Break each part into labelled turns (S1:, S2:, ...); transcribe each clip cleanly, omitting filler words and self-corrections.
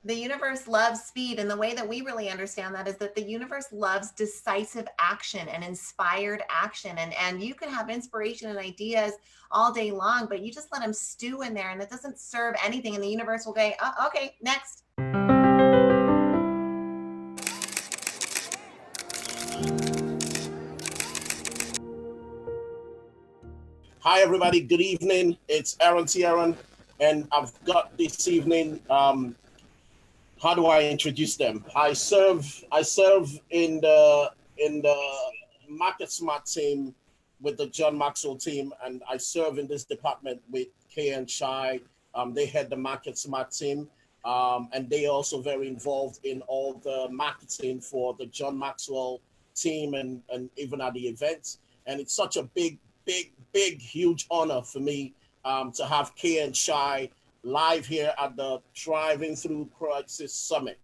S1: The universe loves speed. And the way that we really understand that is that the universe loves decisive action and inspired action. And you can have inspiration and ideas all day long, but you just let them stew in there and it doesn't serve anything. And the universe will go, oh, okay, next.
S2: Hi, everybody. Good evening. It's Aaron T. Aaron, and I've got this evening. How do I introduce them? I serve in the Market Smart team with the John Maxwell team, and I serve in this department with Kay and Shila. They head the Market Smart team, and they are also very involved in all the marketing for the John Maxwell team and even at the events. And it's such a big, huge honor for me to have Kay and Shila live here at the Driving Through Crisis Summit.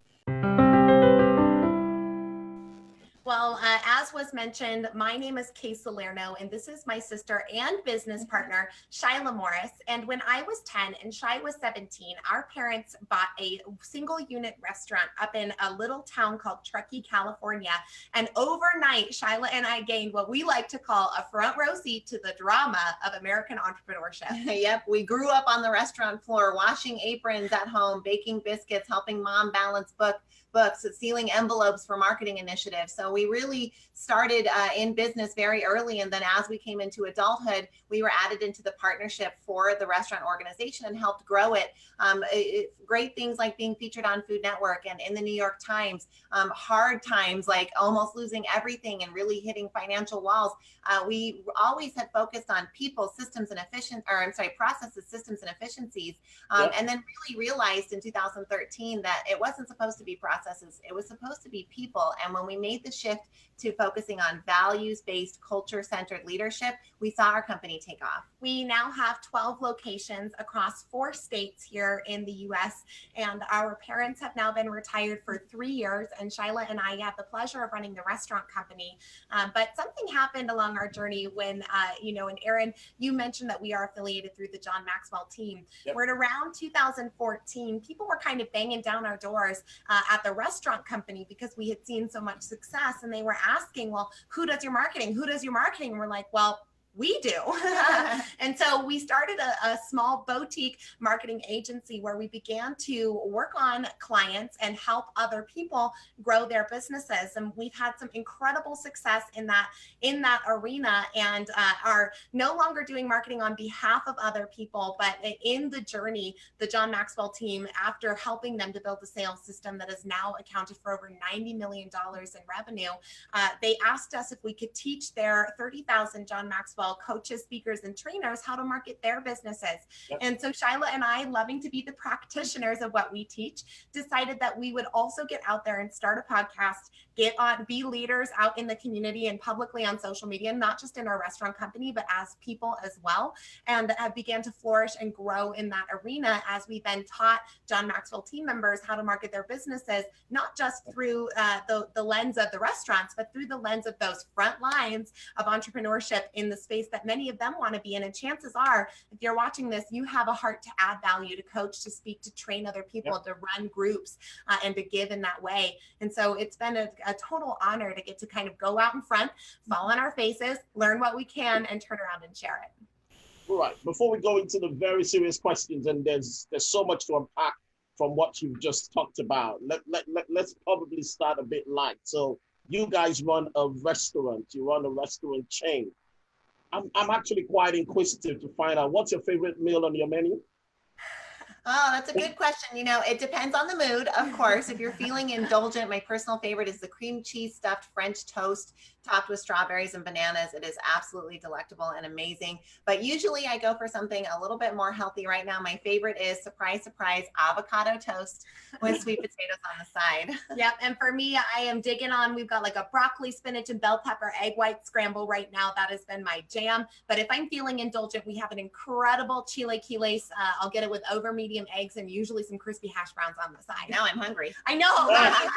S1: Well, as was mentioned, my name is Kay Salerno, and this is my sister and business partner, Shila Morris. And when I was 10 and Shila was 17, our parents bought a single unit restaurant up in a little town called Truckee, California. And overnight, Shila and I gained what we like to call a front row seat to the drama of American entrepreneurship. Yep, we grew up on the restaurant floor, washing aprons at home, baking biscuits, helping mom balance books, sealing envelopes for marketing initiatives. So we really started in business very early. And then as we came into adulthood, we were added into the partnership for the restaurant organization and helped grow it. Great things like being featured on Food Network and in the New York Times, hard times like almost losing everything and really hitting financial walls. We always had focused on people, systems, and processes, systems, and efficiencies. And then really realized in 2013 that it wasn't supposed to be processes, it was supposed to be people. And when we made the shift to focusing on values-based, culture-centered leadership, we saw our company take off. We now have 12 locations across 4 states here in the US, and our parents have now been retired for 3 years, and Shila and I have the pleasure of running the restaurant company. But something happened along our journey when, and Aaron, you mentioned that we are affiliated through the John Maxwell team. Yep. Where at around 2014, people were kind of banging down our doors at the restaurant company because we had seen so much success, and they were asking, well, who does your marketing? Who does your marketing? And we're like, well, we do. And so we started a small boutique marketing agency where we began to work on clients and help other people grow their businesses. And we've had some incredible success in that arena, and are no longer doing marketing on behalf of other people, but in the journey, the John Maxwell team, after helping them to build a sales system that has now accounted for over $90 million in revenue, they asked us if we could teach their 30,000 John Maxwell coaches, speakers, and trainers how to market their businesses. Yep. And so Shila and I, loving to be the practitioners of what we teach, decided that we would also get out there and start a podcast, be leaders out in the community and publicly on social media, not just in our restaurant company, but as people as well, and began to flourish and grow in that arena as we then taught John Maxwell team members how to market their businesses, not just through the lens of the restaurants, but through the lens of those front lines of entrepreneurship in the space that many of them want to be in. And chances are, if you're watching this, you have a heart to add value, to coach, to speak, to train other people, yep, to run groups, and to give in that way. And so it's been a total honor to get to kind of go out in front, fall on our faces, learn what we can, and turn around and share it.
S2: All right. Before we go into the very serious questions, and there's so much to unpack from what you've just talked about, let's probably start a bit light. So you guys run a restaurant. You run a restaurant chain. I'm actually quite inquisitive to find out, what's your favorite meal on your menu?
S1: Oh, that's a good question. It depends on the mood, of course. If you're feeling indulgent, my personal favorite is the cream cheese stuffed French toast topped with strawberries and bananas. It is absolutely delectable and amazing. But usually I go for something a little bit more healthy right now. My favorite is, surprise, surprise, avocado toast with sweet potatoes on the side. Yep. And for me, I am digging on, we've got like a broccoli, spinach, and bell pepper egg white scramble right now. That has been my jam. But if I'm feeling indulgent, we have an incredible chilaquiles. I'll get it with over medium eggs and usually some crispy hash browns on the side. Now I'm hungry. I know.
S2: I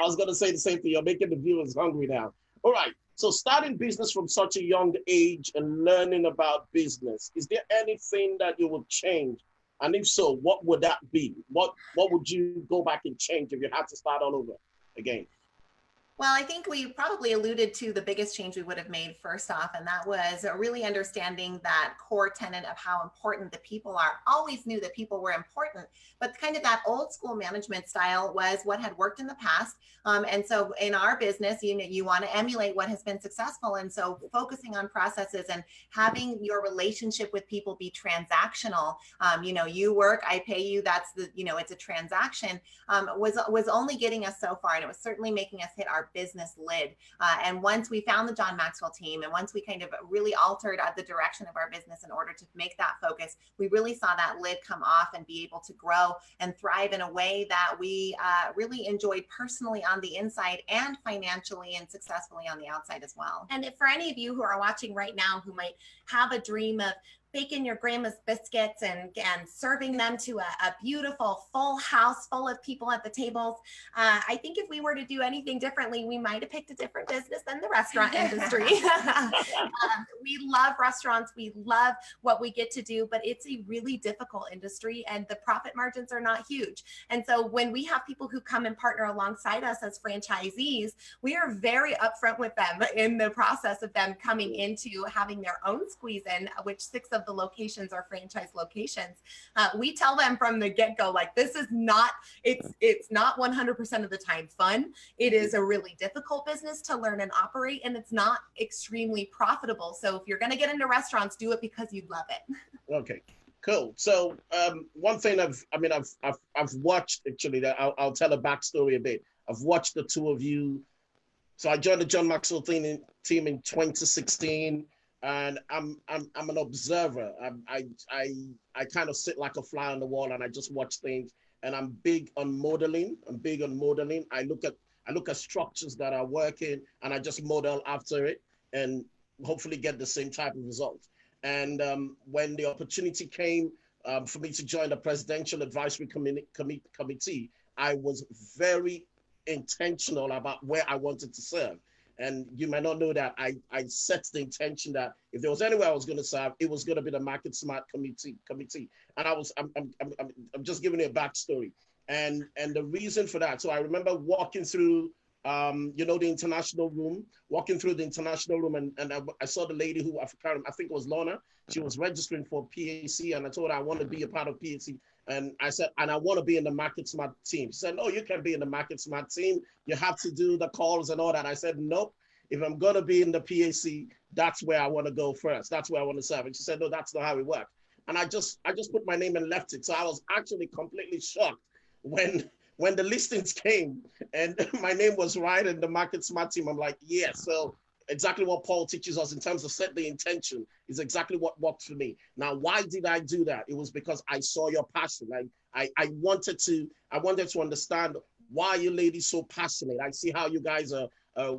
S2: was going to say the same thing. You're making the viewers hungry now. All right. So starting business from such a young age and learning about business, is there anything that you would change And if so, what would that be? What would you go back and change if you had to start all over again?
S1: Well, I think we probably alluded to the biggest change we would have made first off, and that was really understanding that core tenet of how important the people are. Always knew that people were important, but kind of that old school management style was what had worked in the past. And so in our business, you want to emulate what has been successful. And so focusing on processes and having your relationship with people be transactional, you work, I pay you, that's it's a transaction, was only getting us so far. And it was certainly making us hit our business lid. And once we found the John Maxwell team, and once we kind of really altered the direction of our business in order to make that focus, we really saw that lid come off and be able to grow and thrive in a way that we really enjoyed personally on the inside and financially and successfully on the outside as well. And if for any of you who are watching right now who might have a dream of baking your grandma's biscuits and serving them to a beautiful full house full of people at the tables. I think if we were to do anything differently, we might have picked a different business than the restaurant industry. We love restaurants. We love what we get to do, but it's a really difficult industry and the profit margins are not huge. And so when we have people who come and partner alongside us as franchisees, we are very upfront with them in the process of them coming into having their own squeeze in, which 6 of the locations are franchise locations. We tell them from the get-go, like, this is not, it's not 100% of the time fun. It is a really difficult business to learn and operate, and it's not extremely profitable. So if you're going to get into restaurants, do it because you love it.
S2: Okay, cool. So one thing I've watched, actually, that I'll tell a backstory a bit. I've watched the two of you. So I joined the John Maxwell team in 2016. And I'm an observer. I kind of sit like a fly on the wall and I just watch things. And I'm big on modeling. I look at structures that are working and I just model after it and hopefully get the same type of results. And when the opportunity came for me to join the Presidential Advisory Committee, I was very intentional about where I wanted to serve. And you might not know that I set the intention that if there was anywhere I was going to serve, it was going to be the Market Smart Committee. And I'm just giving you a backstory. And the reason for that, so I remember walking through, the international room, and I saw the lady who, I think it was Lorna. She was registering for PAC, and I told her I want to be a part of PAC. And I said, and I want to be in the Market Smart team. She said, no, you can't be in the Market Smart team. You have to do the calls and all that. I said, nope. If I'm going to be in the PAC, that's where I want to go first. That's where I want to serve. And she said, no, that's not how it works. And I just put my name and left it. So I was actually completely shocked when the listings came and my name was right in the Market Smart team. I'm like, yeah. So exactly what Paul teaches us in terms of set the intention is exactly what worked for me. Now, why did I do that? It was because I saw your passion. I wanted to understand why you ladies so passionate. I see how you guys are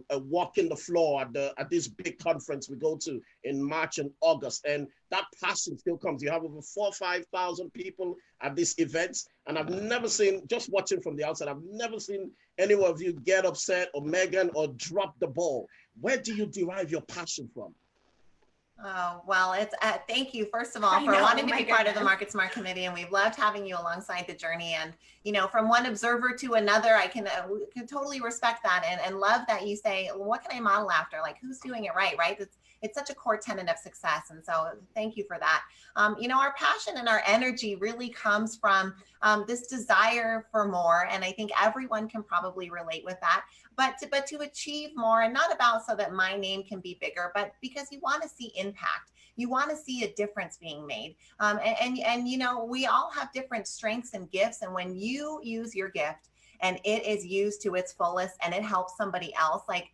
S2: walking the floor at this big conference we go to in March and August, and that passion still comes. You have over 4,000 or 5,000 people at these events, and I've never seen, just watching from the outside, I've never seen any of you get upset or Megan or drop the ball. Where do you derive your passion from?
S1: Oh, well, it's thank you, first of all, for wanting to be part of the Market Smart Committee. And we've loved having you alongside the journey. And, from one observer to another, I can totally respect that and love that you say, well, what can I model after? Like, who's doing it right? It's such a core tenet of success. And so thank you for that. Our passion and our energy really comes from this desire for more. And I think everyone can probably relate with that. But to achieve more, and not about so that my name can be bigger, but because you want to see impact. You want to see a difference being made. And we all have different strengths and gifts. And when you use your gift and it is used to its fullest and it helps somebody else, like,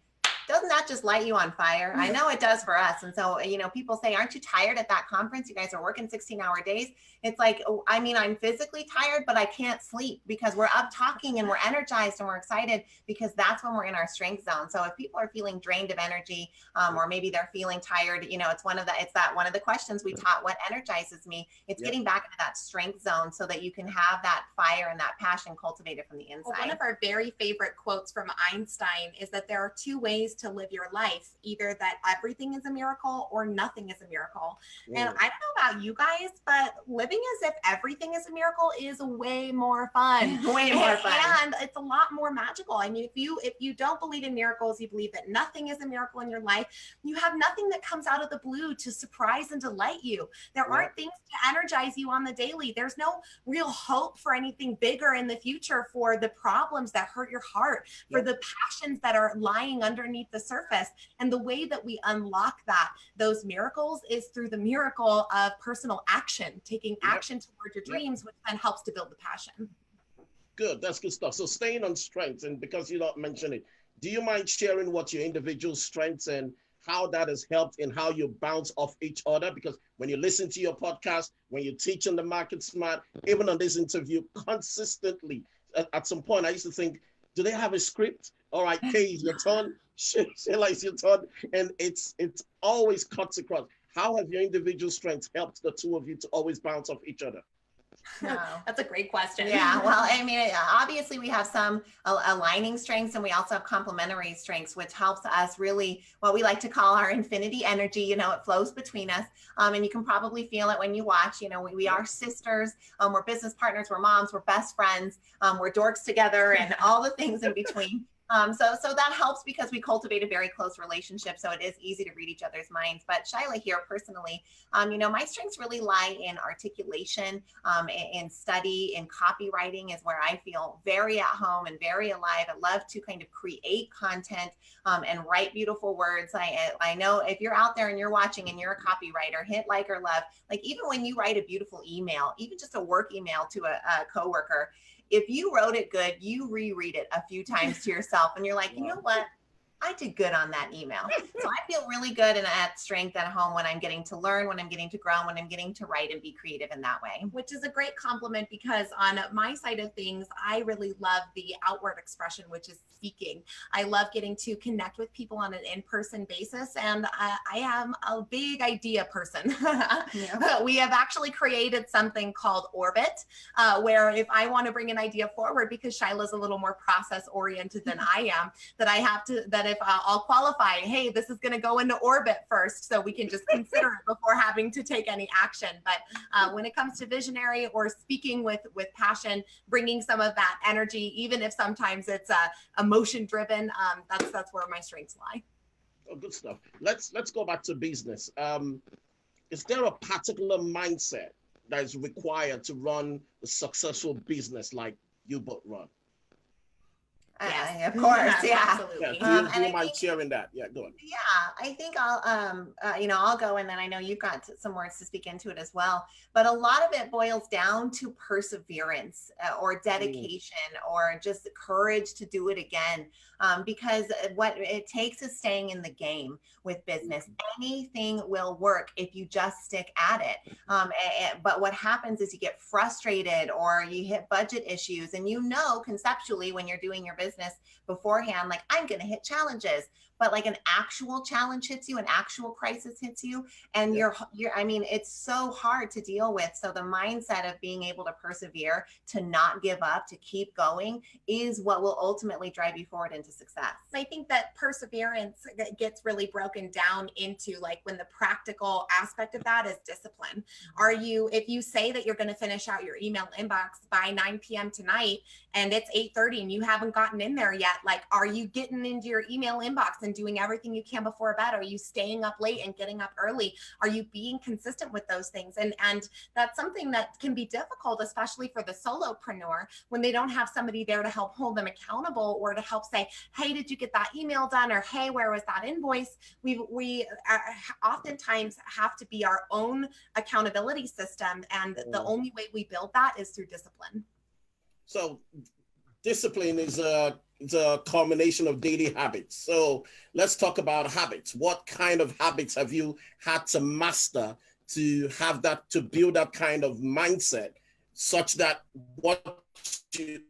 S1: doesn't that just light you on fire? I know it does for us. And so, people say, aren't you tired at that conference? You guys are working 16-hour days. It's like, I'm physically tired, but I can't sleep because we're up talking and we're energized and we're excited because that's when we're in our strength zone. So if people are feeling drained of energy, or maybe they're feeling tired, it's one of the questions we taught, what energizes me? It's getting back into that strength zone so that you can have that fire and that passion cultivated from the inside. Well, one of our very favorite quotes from Einstein is that there are 2 ways to live your life, either that everything is a miracle or nothing is a miracle. And I don't know about you guys, but living as if everything is a miracle is way more fun.
S3: Way more fun.
S1: And it's a lot more magical. I mean, if you don't believe in miracles, you believe that nothing is a miracle in your life, you have nothing that comes out of the blue to surprise and delight you. There aren't things to energize you on the daily. There's no real hope for anything bigger in the future, for the problems that hurt your heart, for the passions that are lying underneath the surface. And the way that we unlock those miracles is through the miracle of personal action, taking action toward your dreams, which then helps to build the passion.
S2: Good, that's good stuff. So staying on strengths, and because you don't mention it, do you mind sharing what your individual strengths and how that has helped in how you bounce off each other? Because when you listen to your podcast, when you teach on the Market Smart, even on this interview, consistently, at some point, I used to think, do they have a script? All right, Kay, it's your turn. Shila, it's your turn. And it's always cuts across. How have your individual strengths helped the two of you to always bounce off each other?
S3: No.
S1: That's a great question.
S3: Yeah, well, I mean, obviously we have some aligning strengths, and we also have complementary strengths, which helps us really what we like to call our infinity energy. You know, it flows between us, and you can probably feel it when you watch. You know, we are sisters, we're business partners, we're moms, we're best friends, we're dorks together, and all the things in between. So that helps because we cultivate a very close relationship. So it is easy to read each other's minds. But Shila here personally, you know, my strengths really lie in articulation, in study, in copywriting is where I feel very at home and very alive. I love to kind of create content and write beautiful words. I know if you're out there and you're watching and you're a copywriter, hit like or love. Like even when you write a beautiful email, even just a work email to a coworker, if you wrote it good, you reread it a few times to yourself and you're like, you know what? I did good on that email. So I feel really good and at strength at home when I'm getting to learn, when I'm getting to grow, when I'm getting to write and be creative in that way.
S1: Which is a great compliment because on my side of things, I really love the outward expression, which is speaking. I love getting to connect with people on an in-person basis. And I am a big idea person. We have actually created something called Orbit, where if I want to bring an idea forward, because Shila's a little more process oriented than I am, that if I'll qualify, hey, this is going to go into orbit first, so we can just consider it before having to take any action. But when it comes to visionary or speaking with passion, bringing some of that energy, even if sometimes it's emotion driven, that's where my strengths lie.
S2: Oh, good stuff. Let's go back to business. Is there a particular mindset that is required to run a successful business like you both run?
S3: Yes, of course. Yeah,
S1: Absolutely.
S2: Yeah, do you mind sharing that? Yeah, go on.
S3: Yeah, I think I'll go, and then I know you've got some words to speak into it as well. But a lot of it boils down to perseverance or dedication or just courage to do it again. Because what it takes is staying in the game with business. Anything will work if you just stick at it. But what happens is you get frustrated or you hit budget issues, and you know conceptually when you're doing your business beforehand, like I'm going to hit challenges, but like an actual challenge hits you, an actual crisis hits you, and you're I mean, it's so hard to deal with. So the mindset of being able to persevere, to not give up, to keep going is what will ultimately drive you forward into success.
S1: I think that perseverance gets really broken down into like when the practical aspect of that is discipline. If you say that you're going to finish out your email inbox by 9 p.m. tonight and it's 8:30 and you haven't gotten in there yet, like, are you getting into your email inbox and doing everything you can before bed? Are you staying up late and getting up early? Are you being consistent with those things? And that's something that can be difficult, especially for the solopreneur, when they don't have somebody there to help hold them accountable or to help say, hey, did you get that email done? Or hey, where was that invoice? We oftentimes have to be our own accountability system. And the only way we build that is through discipline.
S2: So discipline is a culmination of daily habits. So let's talk about habits. What kind of habits have you had to master to have that, to build that kind of mindset such that what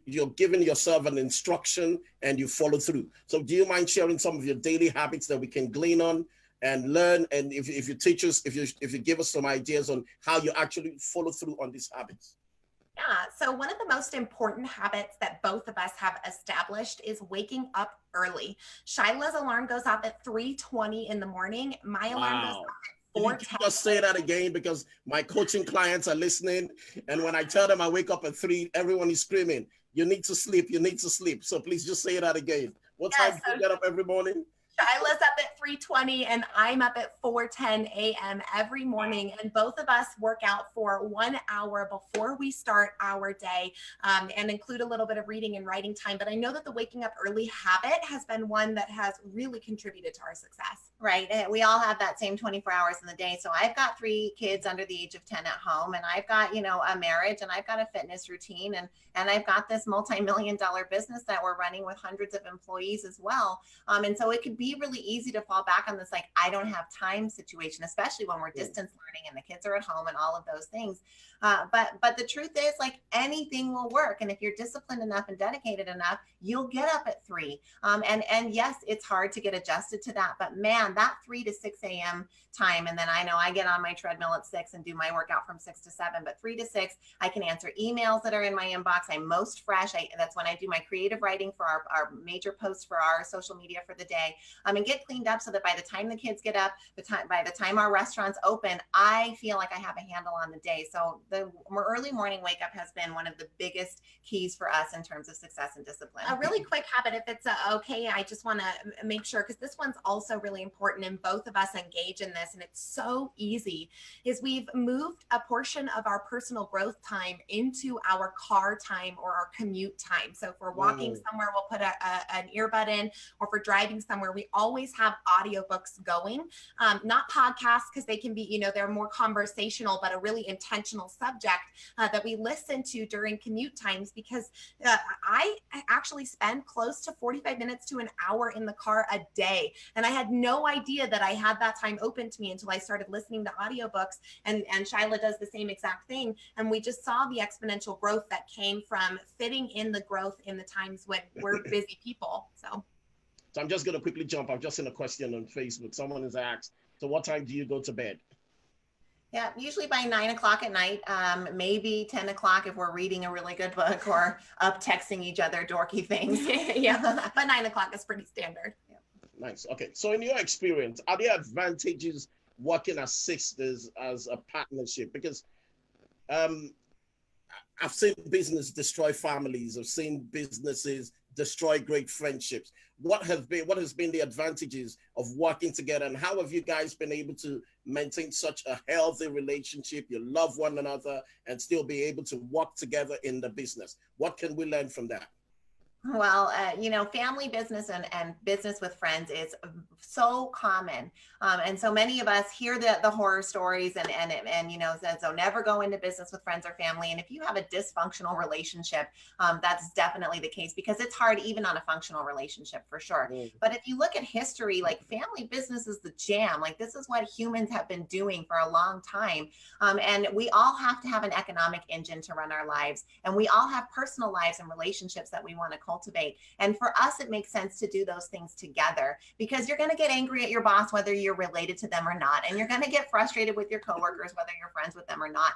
S2: you're giving yourself an instruction and you follow through? So do you mind sharing some of your daily habits that we can glean on and learn? And if you teach us, if you give us some ideas on how you actually follow through on these habits.
S1: Yeah. So one of the most important habits that both of us have established is waking up early. Shyla's alarm goes off at 3:20 in the morning. My alarm goes
S2: Wow.
S1: off at
S2: Can you
S1: 4:10.
S2: just say that again? Because my coaching clients are listening. And when I tell them I wake up at 3, everyone is screaming, you need to sleep, you need to sleep. So please just say that again. What time
S1: Yes.
S2: do you get up every morning?
S1: Shyla's up at 3:20 and I'm up at 4:10 a.m. every morning. And both of us work out for 1 hour before we start our day, and include a little bit of reading and writing time. But I know that the waking up early habit has been one that has really contributed to our success.
S3: Right. We all have that same 24 hours in the day. So I've got 3 kids under the age of 10 at home, and I've got, a marriage, and I've got a fitness routine, and I've got this multi-million-dollar business that we're running with hundreds of employees as well. And so it could be really easy to fall back on this, like, I don't have time situation, especially when we're distance learning and the kids are at home and all of those things. But the truth is, like, anything will work. And if you're disciplined enough and dedicated enough, you'll get up at 3. And yes, it's hard to get adjusted to that, but man, that 3 to 6 a.m. time. And then I know I get on my treadmill at 6 and do my workout from 6 to 7, but 3 to 6, I can answer emails that are in my inbox. I'm most fresh. That's when I do my creative writing for our major posts for our social media for the day, and get cleaned up so that by the time the kids get up, by the time our restaurants open, I feel like I have a handle on the day. So the early morning wake up has been one of the biggest keys for us in terms of success and discipline.
S1: A really quick habit, if it's okay, I just want to make sure, because this one's also really important and both of us engage in this and it's so easy, is we've moved a portion of our personal growth time into our car time or our commute time. So if we're walking somewhere, we'll put an earbud in, or if we're driving somewhere, we always have audiobooks going, not podcasts, because they can be, they're more conversational, but a really intentional subject that we listen to during commute times, because I actually spend close to 45 minutes to an hour in the car a day. And I had no idea that I had that time open to me until I started listening to audiobooks, and Shyla does the same exact thing. And we just saw the exponential growth that came from fitting in the growth in the times when we're busy people. So
S2: I'm just going to quickly jump. I've just seen a question on Facebook. Someone has asked, so what time do you go to bed?
S3: Yeah, usually by 9 o'clock at night, maybe 10 o'clock if we're reading a really good book or up texting each other dorky things.
S1: Yeah, but 9 o'clock is pretty standard.
S3: Yeah.
S2: Nice. Okay. So in your experience, are there advantages working as sisters as a partnership? Because I've seen business destroy families. I've seen businesses destroy great friendships. What has been the advantages of working together, and how have you guys been able to maintain such a healthy relationship? You love one another and still be able to work together in the business. What can we learn from that?
S3: Well, family business and business with friends is so common. And so many of us hear the horror stories and says, so never go into business with friends or family. And if you have a dysfunctional relationship, that's definitely the case, because it's hard even on a functional relationship for sure. But if you look at history, like, family business is the jam. Like, this is what humans have been doing for a long time. And we all have to have an economic engine to run our lives. And we all have personal lives and relationships that we want to cultivate. And for us, it makes sense to do those things together, because you're going to get angry at your boss, whether you're related to them or not. And you're going to get frustrated with your coworkers, whether you're friends with them or not.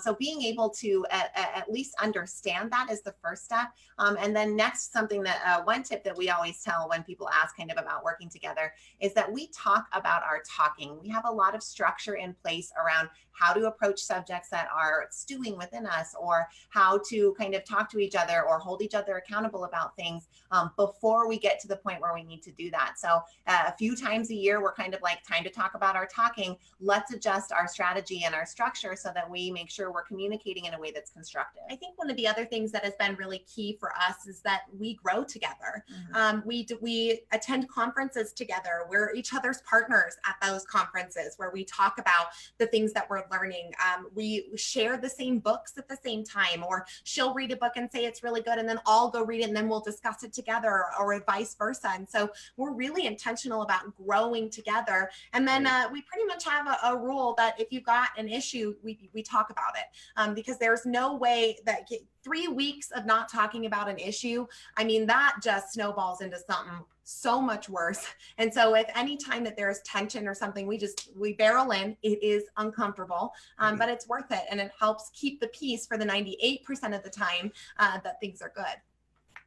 S3: So being able to at least understand that is the first step. And then next, something that one tip that we always tell when people ask kind of about working together is that we talk about our talking. We have a lot of structure in place around how to approach subjects that are stewing within us, or how to kind of talk to each other or hold each other accountable about things before we get to the point where we need to do that. So a few times a year, we're kind of like, time to talk about our talking. Let's adjust our strategy and our structure so that we make sure we're communicating in a way that's constructive.
S1: I think one of the other things that has been really key for us is that we grow together. We attend conferences together. We're each other's partners at those conferences where we talk about the things that we're learning. We share the same books at the same time, or she'll read a book and say it's really good, and then I'll go read it, and then then we'll discuss it together, or vice versa. And so we're really intentional about growing together. And then we pretty much have a rule that if you got an issue, we talk about it, because there's no way that 3 weeks of not talking about an issue, I mean, that just snowballs into something so much worse. And so if any time that there's tension or something, we barrel in. It is uncomfortable, but it's worth it. And it helps keep the peace for the 98% of the time that things are good.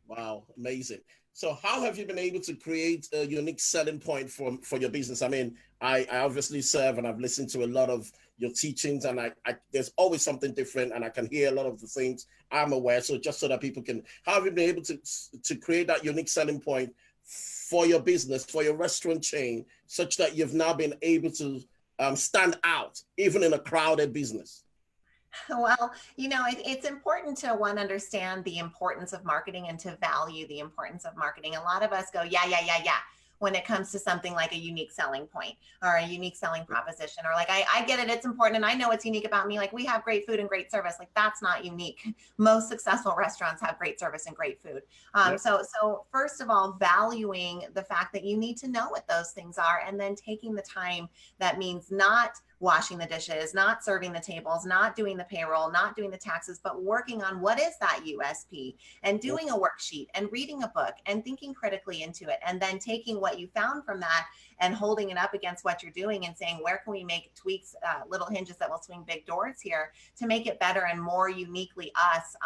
S2: Wow, amazing. So how have you been able to create a unique selling point for your business? I mean, I obviously serve, and I've listened to a lot of your teachings, and I there's always something different, and I can hear a lot of the things I'm aware. So just so that people can, how have you been able to create that unique selling point for your business, for your restaurant chain, such that you've now been able to stand out even in a crowded business?
S3: Well, it's important to understand the importance of marketing and to value the importance of marketing. A lot of us go, yeah, when it comes to something like a unique selling point or a unique selling proposition, or like, I get it, it's important, and I know it's unique about me. Like, we have great food and great service. Like, that's not unique. Most successful restaurants have great service and great food.
S2: Yep.
S3: So first of all, valuing the fact that you need to know what those things are, and then taking the time. That means not washing the dishes, not serving the tables, not doing the payroll, not doing the taxes, but working on what is that USP, and doing a worksheet and reading a book and thinking critically into it, and then taking what you found from that and holding it up against what you're doing and saying, where can we make tweaks, little hinges that will swing big doors here to make it better and more uniquely us.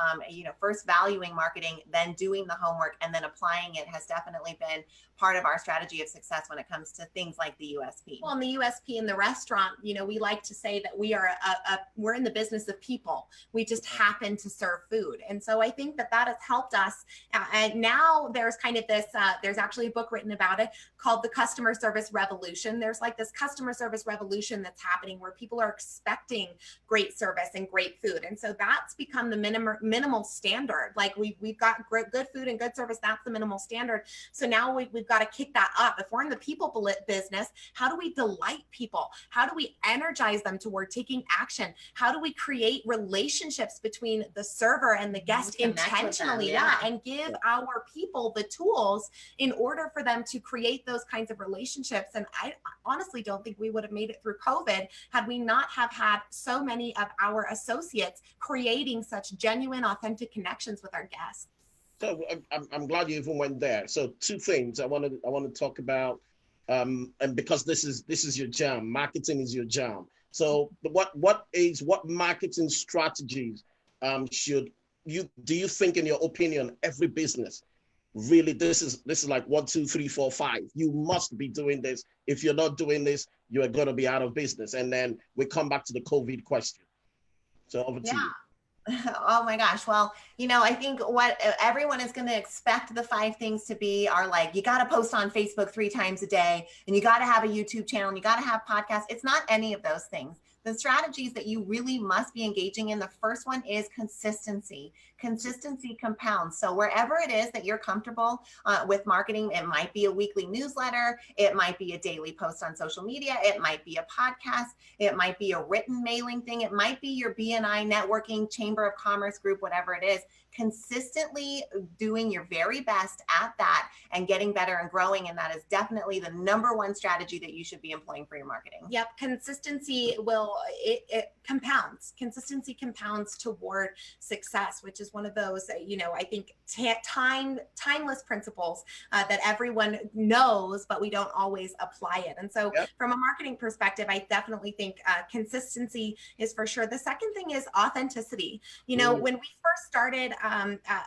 S3: First valuing marketing, then doing the homework, and then applying it has definitely been part of our strategy of success when it comes to things like the USP.
S1: Well, and the USP in the restaurant, we like to say that we're in the business of people. We just happen to serve food. And so I think that has helped us. And now there's kind of this, there's actually a book written about it called The Customer Service Revolution. There's like this customer service revolution that's happening where people are expecting great service and great food. And so that's become the minimal standard. Like we've got good food and good service. That's the minimal standard. So now we've got to kick that up. If we're in the people business, how do we delight people? How do we energize them toward taking action? How do we create relationships between the server and the guest intentionally? And give our people the tools in order for them to create those kinds of relationships. And I honestly don't think we would have made it through COVID had we not have had so many of our associates creating such genuine, authentic connections with our guests.
S2: So I'm glad you even went there. So two things I want to talk about, and because this is your jam, marketing is your jam. So what marketing strategies do you think, in your opinion, every business really, this is like 1, 2, 3, 4, 5. You must be doing this. If you're not doing this, you are going to be out of business. And then we come back to the COVID question. So over to you.
S3: Oh my gosh. Well, I think what everyone is going to expect the 5 things to be are like, you got to post on Facebook 3 times a day, and you got to have a YouTube channel, and you got to have podcasts. It's not any of those things. The strategies that you really must be engaging in, the first one is consistency. Consistency compounds. So wherever it is that you're comfortable with marketing, it might be a weekly newsletter, it might be a daily post on social media, it might be a podcast, it might be a written mailing thing, it might be your BNI networking, Chamber of Commerce group, whatever it is. Consistently doing your very best at that and getting better and growing. And that is definitely the #1 strategy that you should be employing for your marketing.
S1: Yep. Consistency it compounds. Consistency compounds toward success, which is one of those, I think timeless principles that everyone knows, but we don't always apply it. And so from a marketing perspective, I definitely think consistency is for sure. The second thing is authenticity. When we first started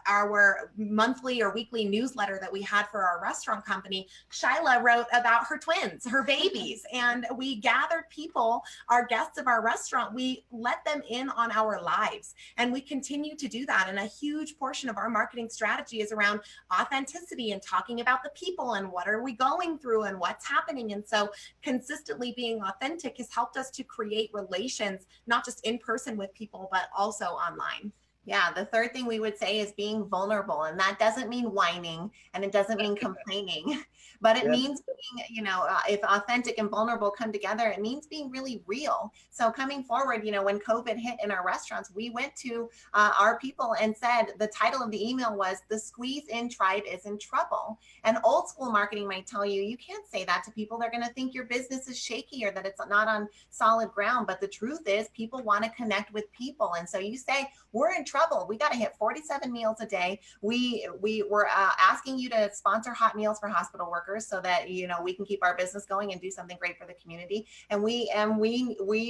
S1: our monthly or weekly newsletter that we had for our restaurant company, Shila wrote about her twins, her babies, and we gathered people, our guests of our restaurant, we let them in on our lives, and we continue to do that. And a huge portion of our marketing strategy is around authenticity and talking about the people and what are we going through and what's happening. And so consistently being authentic has helped us to create relations, not just in person with people, but also online.
S3: Yeah, the third thing we would say is being vulnerable. And that doesn't mean whining and it doesn't mean complaining, but it
S2: Yeah.
S3: means being, if authentic and vulnerable come together, it means being really real. So coming forward, when COVID hit in our restaurants, we went to our people and said, the title of the email was "The Squeeze In Tribe is in Trouble." And old school marketing might tell you, you can't say that to people. They're going to think your business is shaky or that it's not on solid ground. But the truth is people want to connect with people. And so you say, we're in trouble. We got to hit 47 meals a day. We were asking you to sponsor hot meals for hospital workers so that we can keep our business going and do something great for the community. And we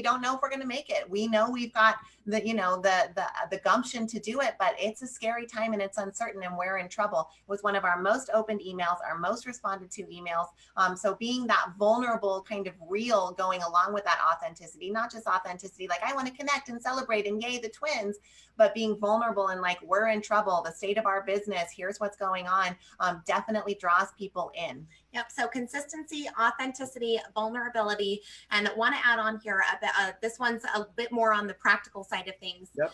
S3: don't know if we're going to make it. We know we've got the gumption to do it, but it's a scary time and it's uncertain and we're in trouble. It was one of our most opened emails, our most responded to emails. So being that vulnerable, kind of real, going along with that authenticity, not just authenticity like I want to connect and celebrate and yay the twins, but being vulnerable and like, we're in trouble, the state of our business, here's what's going on, definitely draws people in.
S1: Yep. So consistency, authenticity, vulnerability, and want to add on here, this one's a bit more on the practical side of things.
S2: Yep.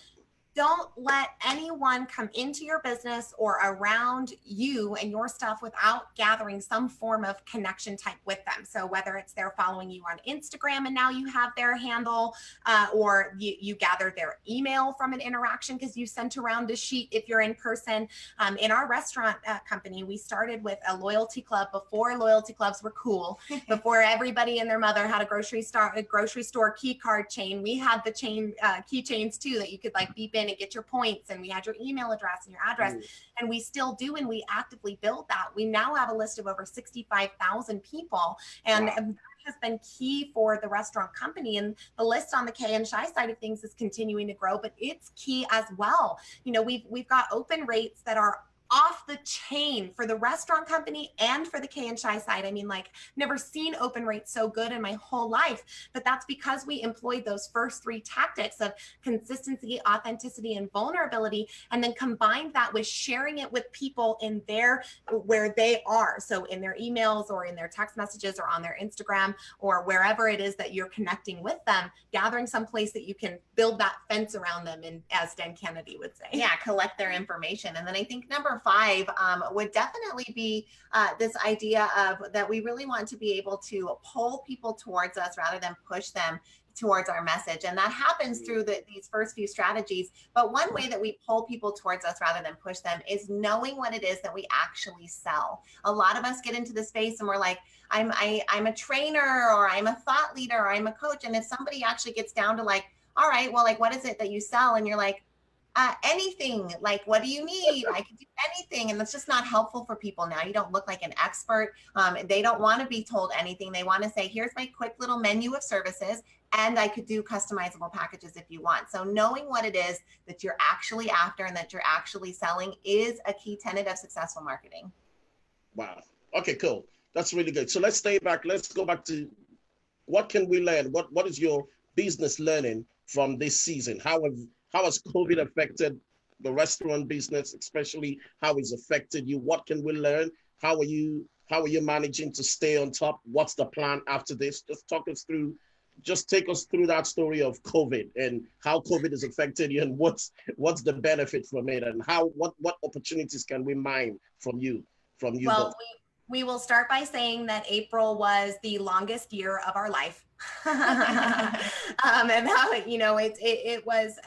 S1: Don't let anyone come into your business or around you and your stuff without gathering some form of connection type with them. So whether it's they're following you on Instagram and now you have their handle, or you gathered their email from an interaction because you sent around a sheet if you're in person. In our restaurant company, we started with a loyalty club before loyalty clubs were cool, before everybody and their mother had a grocery store key card chain. We had the chain keychains too that you could like beep in and get your points, and we had your email address and your address, and we still do, and we actively build that. We now have a list of over 65,000 people, and that has been key for the restaurant company. And the list on the Kay and Shila side of things is continuing to grow, but it's key as well. We've got open rates that are off the chain for the restaurant company and for the Kay and Shila side. I mean, like, never seen open rates so good in my whole life, but that's because we employed those first three tactics of consistency, authenticity, and vulnerability, and then combined that with sharing it with people in where they are. So in their emails or in their text messages or on their Instagram or wherever it is that you're connecting with them, gathering some place that you can build that fence around them, and as Dan Kennedy would say.
S3: Yeah, collect their information. And then I think number 5 would definitely be this idea of that we really want to be able to pull people towards us rather than push them towards our message. And that happens through these first few strategies. But one way that we pull people towards us rather than push them is knowing what it is that we actually sell. A lot of us get into the space and we're like, I'm a trainer, or I'm a thought leader, or I'm a coach. And if somebody actually gets down to like, all right, well, like, what is it that you sell? And you're like, anything. Like, what do you need? I can do anything. And that's just not helpful for people now. You don't look like an expert. They don't want to be told anything. They want to say, here's my quick little menu of services, and I could do customizable packages if you want. So knowing what it is that you're actually after and that you're actually selling is a key tenet of successful marketing.
S2: Wow. Okay, cool. That's really good. So let's stay back. Let's go back to what can we learn? What is your business learning from this season? How has COVID affected the restaurant business, especially how it's affected you? What can we learn? How are you managing to stay on top? What's the plan after this? Just take us through that story of COVID and how COVID has affected you, and what's the benefit from it, and what opportunities can we mine from you
S1: Well,
S2: both?
S1: we will start by saying that April was the longest year of our life. And how, it was,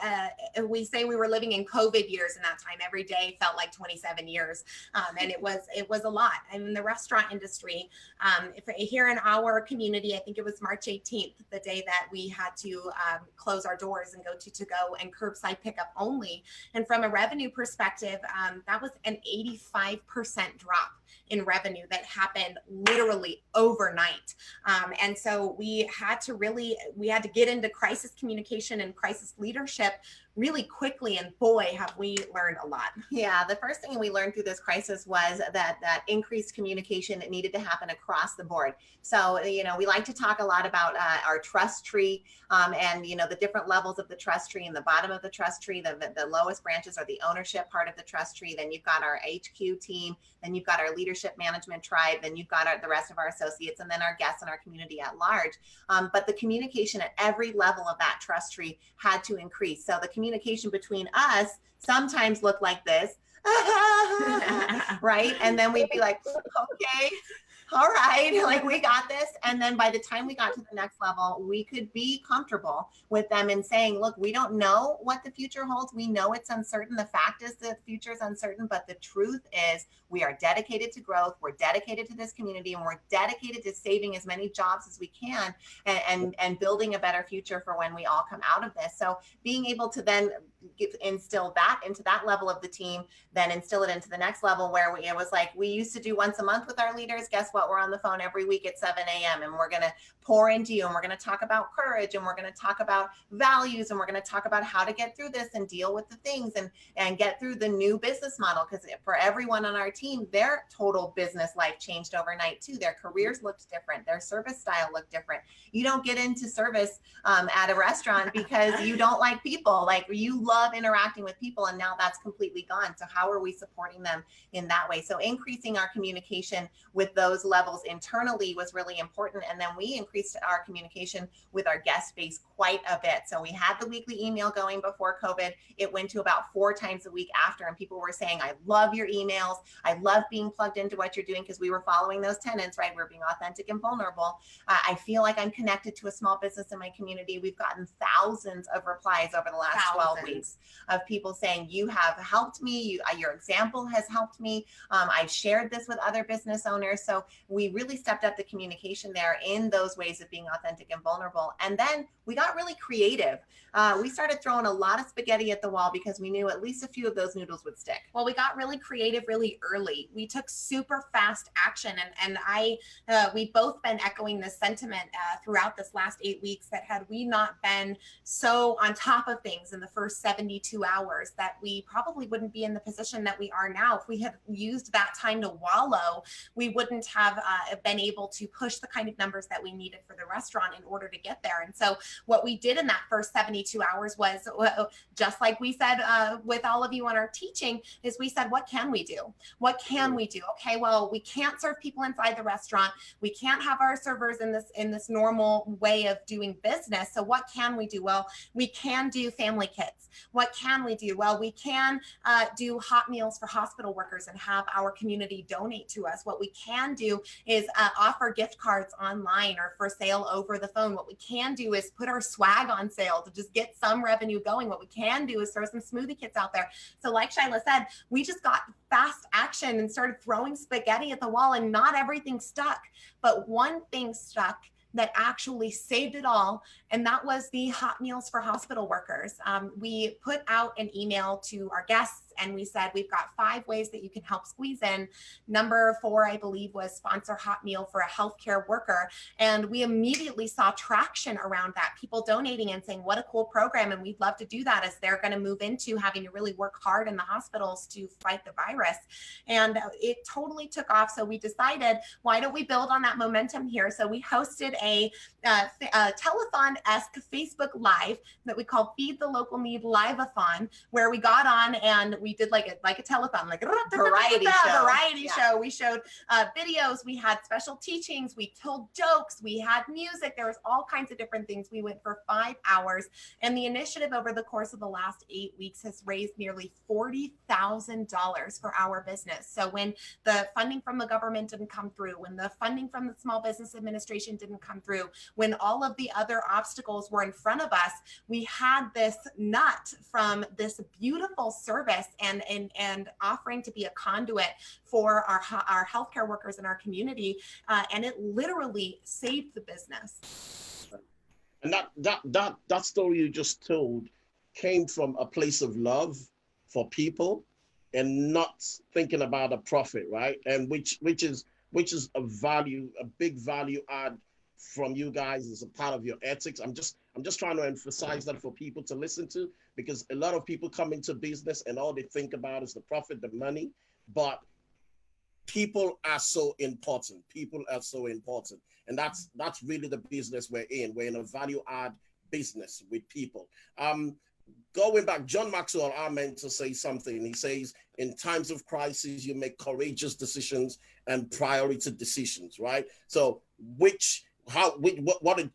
S1: we say we were living in COVID years in that time. Every day felt like 27 years. And it was a lot. I mean, the restaurant industry, here in our community, I think it was March 18th, the day that we had to close our doors and go to go and curbside pickup only. And from a revenue perspective, that was an 85% drop in revenue that happened literally overnight. And so we had to get into crisis communication and crisis leadership really quickly. And boy, have we learned a lot.
S3: Yeah, the first thing we learned through this crisis was that increased communication needed to happen across the board. So, we like to talk a lot about our trust tree, and, the different levels of the trust tree. And the bottom of the trust tree, the lowest branches are the ownership part of the trust tree. Then you've got our HQ team. Then you've got our leadership management tribe. Then you've got the rest of our associates, and then our guests and our community at large. But the communication at every level of that trust tree had to increase. So the communication between us sometimes look like this. Right? And then we'd be like, okay, all right, like we got this. And then by the time we got to the next level, we could be comfortable with them and saying, look, we don't know what the future holds. We know it's uncertain. The fact is the future is uncertain, but the truth is we are dedicated to growth. We're dedicated to this community, and we're dedicated to saving as many jobs as we can and building a better future for when we all come out of this. So being able to then instill that into that level of the team, then instill it into the next level where it was like, we used to do once a month with our leaders. Guess what? We're on the phone every week at 7 a.m. and we're going to pour into you, and we're going to talk about courage, and we're going to talk about values, and we're going to talk about how to get through this and deal with the things and get through the new business model. Because for everyone on our team, their total business life changed overnight too. Their careers looked different. Their service style looked different. You don't get into service at a restaurant because you don't like people. Like, you love interacting with people, and now that's completely gone. So how are we supporting them in that way? So increasing our communication with those levels internally was really important. And then we increased our communication with our guest base quite a bit. So we had the weekly email going before COVID. It went to about 4 times a week after, and people were saying, I love your emails. I love being plugged into what you're doing, because we were following those tenets, right? We're being authentic and vulnerable. I feel like I'm connected to a small business in my community. We've gotten thousands of replies over the last 12 weeks of people saying, you have helped me. Your example has helped me. I've shared this with other business owners. So we really stepped up the communication there in those ways of being authentic and vulnerable. And then we got really creative. We started throwing a lot of spaghetti at the wall because we knew at least a few of those noodles would stick.
S1: Well, we got really creative really early. We took super fast action, and we've both been echoing this sentiment throughout this last 8 weeks, that had we not been so on top of things in the first 72 hours, that we probably wouldn't be in the position that we are now. If we had used that time to wallow, we wouldn't have been able to push the kind of numbers that we needed for the restaurant in order to get there. And so what we did in that first 72 hours was, just like we said with all of you on our teaching, is we said, what can we do? What can we do? Okay, well, we can't serve people inside the restaurant. We can't have our servers in this normal way of doing business. So what can we do? Well, we can do family kits. What can we do? Well, we can do hot meals for hospital workers and have our community donate to us. What we can do is offer gift cards online or for sale over the phone. What we can do is put our swag on sale to just get some revenue going. What we can do is throw some smoothie kits out there. So like Shila said, we just got fast action and started throwing spaghetti at the wall, and not everything stuck, but one thing stuck that actually saved it all, and that was the hot meals for hospital workers. We put out an email to our guests, and we said, we've got 5 ways that you can help squeeze in. Number 4, I believe, was sponsor hot meal for a healthcare worker. And we immediately saw traction around that, people donating and saying, what a cool program, and we'd love to do that, as they're going to move into having to really work hard in the hospitals to fight the virus. And it totally took off. So we decided, why don't we build on that momentum here? So we hosted a telethon-esque Facebook Live that we call Feed the Local Need Live-a-thon, where we got on and we did like a telethon, like a variety show. We showed videos, we had special teachings, we told jokes, we had music, there was all kinds of different things. We went for 5 hours, and the initiative over the course of the last 8 weeks has raised nearly $40,000 for our business. So when the funding from the government didn't come through, when the funding from the Small Business Administration didn't come through, when all of the other obstacles were in front of us, we had this nut from this beautiful service and offering to be a conduit for our healthcare workers in our community, and it literally saved the business.
S2: And that story you just told came from a place of love for people and not thinking about a profit, right? And which is a big value add from you guys as a part of your ethics. I'm just trying to emphasize that for people to listen to, because a lot of people come into business and all they think about is the profit, the money, but people are so important. People are so important. And that's really the business we're in. We're in a value add business with people. Going back, John Maxwell, our mentor, says something. He says, in times of crisis, you make courageous decisions and priority decisions, right? So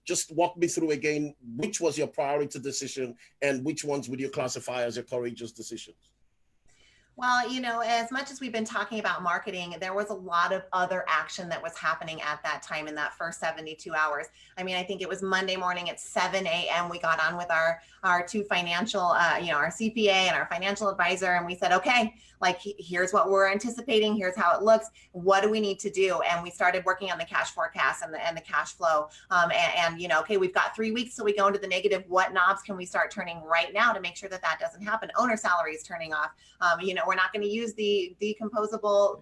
S2: just walk me through again, which was your priority decision and which ones would you classify as your courageous decisions?
S3: Well, you know, as much as we've been talking about marketing, there was a lot of other action that was happening at that time in that first 72 hours. I mean, I think it was Monday morning at 7 a.m. We got on with our two financial, our CPA and our financial advisor. And we said, okay, like, here's what we're anticipating. Here's how it looks. What do we need to do? And we started working on the cash forecast and the cash flow. Okay, we've got 3 weeks till we go into the negative. What knobs can we start turning right now to make sure that that doesn't happen? Owner salaries turning off. We're not going to use the decomposable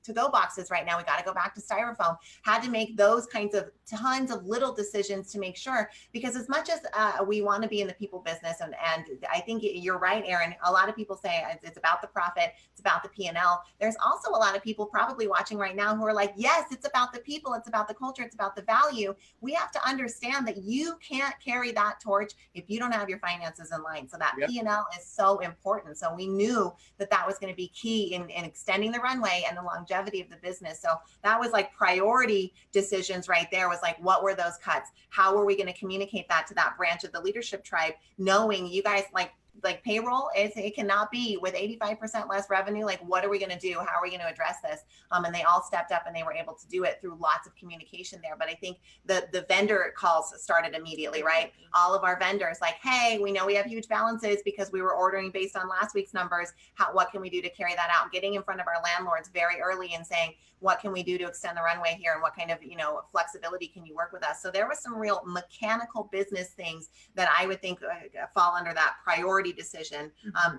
S3: to-go boxes right now. We got to go back to styrofoam. Had to make those kinds of tons of little decisions to make sure, because as much as we want to be in the people business, and I think you're right, Aaron, a lot of people say it's about the profit, it's about the P&L. There's also a lot of people probably watching right now who are like, yes, it's about the people, it's about the culture, it's about the value. We have to understand that you can't carry that torch if you don't have your finances in line. So that P&L is so important. So we knew that was going to be key in extending the runway and the longevity of the business. So that was like priority decisions right there, was like, what were those cuts? How were we going to communicate that to that branch of the leadership tribe, knowing you guys, like payroll, it cannot be with 85% less revenue. Like, what are we going to do? How are we going to address this? And they all stepped up and they were able to do it through lots of communication there. But I think the vendor calls started immediately, right? All of our vendors, like, hey, we know we have huge balances because we were ordering based on last week's numbers. What can we do to carry that out? Getting in front of our landlords very early and saying, what can we do to extend the runway here? And what kind of, flexibility can you work with us? So there was some real mechanical business things that I would think fall under that priority decision.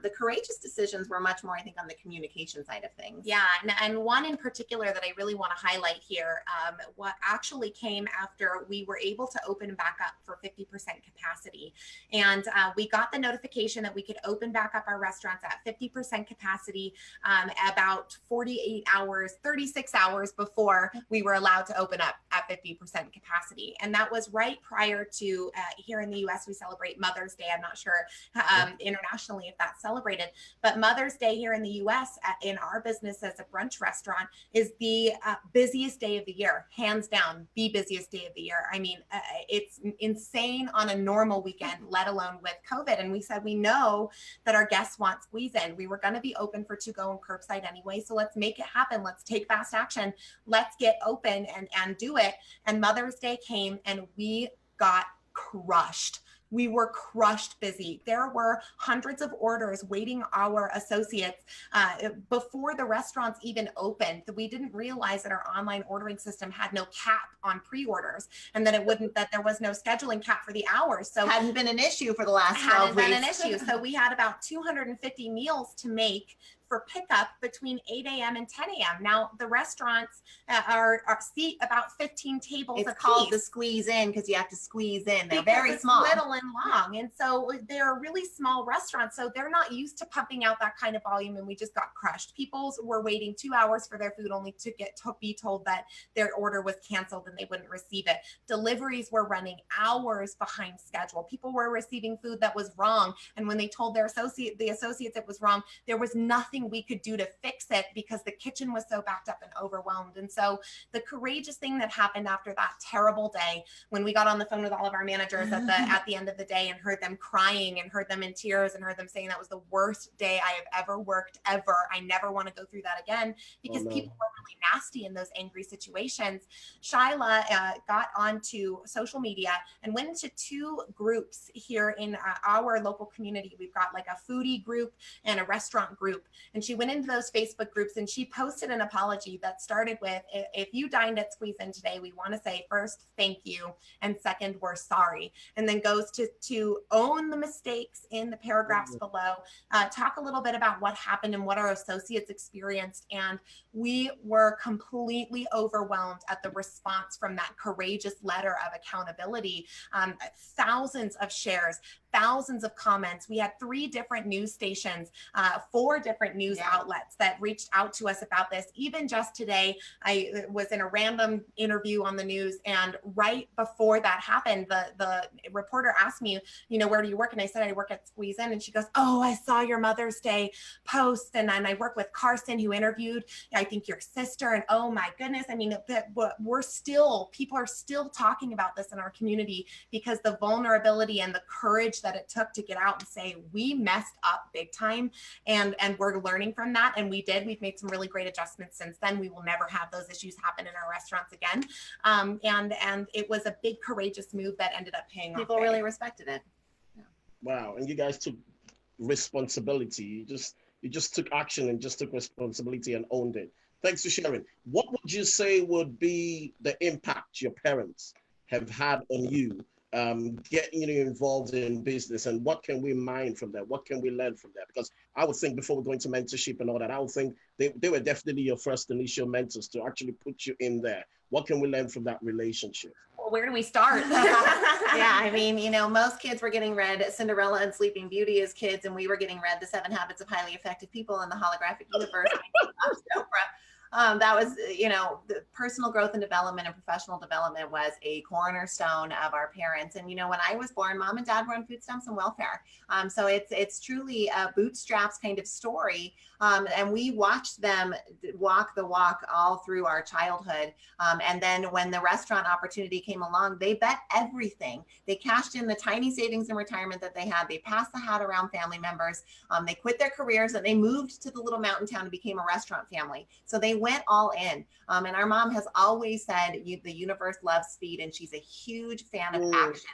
S3: The courageous decisions were much more, I think, on the communication side of things.
S1: Yeah, and one in particular that I really want to highlight here, what actually came after we were able to open back up for 50% capacity. And we got the notification that we could open back up our restaurants at 50% capacity about 48 hours, 36 hours before we were allowed to open up at 50% capacity. And that was right prior to, here in the US, we celebrate Mother's Day. I'm not sure internationally if that's celebrated, but Mother's Day here in the US in our business as a brunch restaurant is the busiest day of the year, hands down, the busiest day of the year. I mean, it's insane on a normal weekend, let alone with COVID. And we said, we know that our guests want squeeze in. We were going to be open for to-go and curbside anyway. So let's make it happen. Let's take fast action. Let's get open and do it. And Mother's Day came and we got crushed. We were crushed busy. There were hundreds of orders waiting our associates before the restaurants even opened. We didn't realize that our online ordering system had no cap on pre-orders, and that that there was no scheduling cap for the hours. So
S3: hadn't been an issue for the last 12 weeks.
S1: Hadn't been an issue. So we had about 250 meals to make for pickup between 8 a.m. and 10 a.m. Now the restaurants are seat about 15 tables.
S3: It's called the squeeze in because you have to squeeze in. They're very small,
S1: little and long, and so they're really small restaurants. So they're not used to pumping out that kind of volume, and we just got crushed. People were waiting 2 hours for their food only to be told that their order was canceled and they wouldn't receive it. Deliveries were running hours behind schedule. People were receiving food that was wrong, and when they told the associates it was wrong, there was nothing we could do to fix it because the kitchen was so backed up and overwhelmed. And so the courageous thing that happened after that terrible day, when we got on the phone with all of our managers at the end of the day and heard them crying and heard them in tears and heard them saying that was the worst day I have ever worked ever. I never want to go through that again, because people were really nasty in those angry situations. Shila got onto social media and went into two groups here in our local community. We've got like a foodie group and a restaurant group. And she went into those Facebook groups and she posted an apology that started with, if you dined at Squeeze In today, we want to say first, thank you. And second, we're sorry. And then goes to own the mistakes in the paragraphs below, talk a little bit about what happened and what our associates experienced. And we were completely overwhelmed at the response from that courageous letter of accountability. Thousands of shares, thousands of comments. We had 3 different news stations, 4 different news outlets that reached out to us about this. Even just today, I was in a random interview on the news, and right before that happened, the reporter asked me, where do you work? And I said, I work at Squeeze In. And she goes, oh, I saw your Mother's Day post, and I work with Carson, who interviewed, I think, your sister. sister, and oh my goodness, I mean, people are still talking about this in our community because the vulnerability and the courage that it took to get out and say, we messed up big time, and we're learning from that. And we've made some really great adjustments since then. We will never have those issues happen in our restaurants again. And it was a big, courageous move that ended up paying off.
S3: People really respected it.
S2: Yeah. Wow. And you guys took responsibility. You just took action and just took responsibility and owned it. Thanks for sharing. What would you say would be the impact your parents have had on you, getting you involved in business, and what can we mine from that? What can we learn from that? Because I would think before we go into mentorship and all that, I would think they were definitely your first initial mentors to actually put you in there. What can we learn from that relationship?
S1: Well, where do we start?
S3: Yeah, I mean, most kids were getting read Cinderella and Sleeping Beauty as kids, and we were getting read The 7 Habits of Highly Effective People in the Holographic Universe. That was, the personal growth and development and professional development was a cornerstone of our parents. And, when I was born, mom and dad were on food stamps and welfare. So it's truly a bootstraps kind of story. And we watched them walk the walk all through our childhood. And then when the restaurant opportunity came along, they bet everything. They cashed in the tiny savings in retirement that they had. They passed the hat around family members. They quit their careers and they moved to the little mountain town and became a restaurant family. So they went all in. And our mom has always said the universe loves speed, and she's a huge fan of action.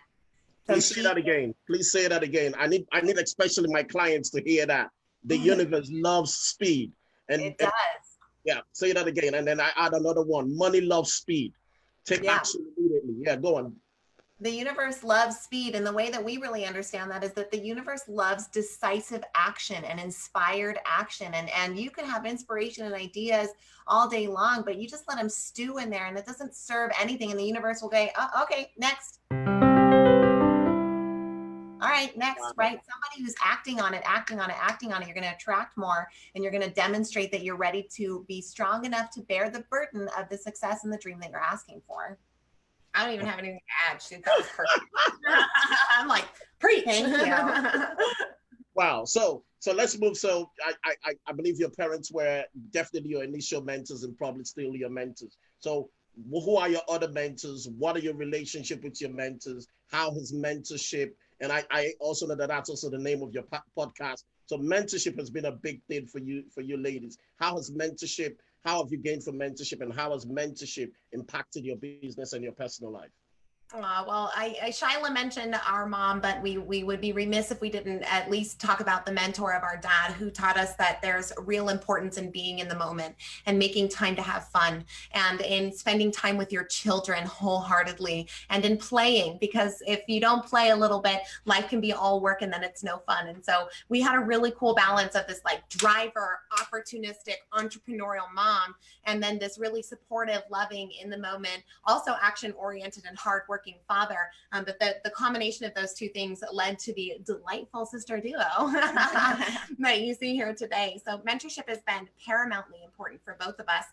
S3: So
S2: Please say that again. Please say that again. I need especially my clients to hear that. The universe loves speed. And
S3: it does.
S2: Yeah, say that again. And then I add another one. Money loves speed. Take action immediately. Yeah, go on.
S3: The universe loves speed. And the way that we really understand that is that the universe loves decisive action and inspired action. And you can have inspiration and ideas all day long, but you just let them stew in there and it doesn't serve anything. And the universe will go, oh, okay, next. All right, next, right? Somebody who's acting on it, you're going to attract more, and you're going to demonstrate that you're ready to be strong enough to bear the burden of the success and the dream that you're asking for.
S1: I don't even have anything to add. Shoot, that was perfect. I'm like, preach.
S3: Thank you.
S2: Wow. So let's move. So I believe your parents were definitely your initial mentors and probably still your mentors. So who are your other mentors? What are your relationship with your mentors? How has mentorship? And I also know that that's also the name of your podcast. So mentorship has been a big thing for you ladies. How have you gained from mentorship, and how has mentorship impacted your business and your personal life?
S1: Well, Shila mentioned our mom, but we would be remiss if we didn't at least talk about the mentor of our dad, who taught us that there's real importance in being in the moment and making time to have fun, and in spending time with your children wholeheartedly, and in playing, because if you don't play a little bit, life can be all work and then it's no fun. And so we had a really cool balance of this like driver, opportunistic, entrepreneurial mom, and then this really supportive, loving, in the moment, also action-oriented and hardworking father. But the combination of those two things led to the delightful sister duo that you see here today. So mentorship has been paramountly important for both of us,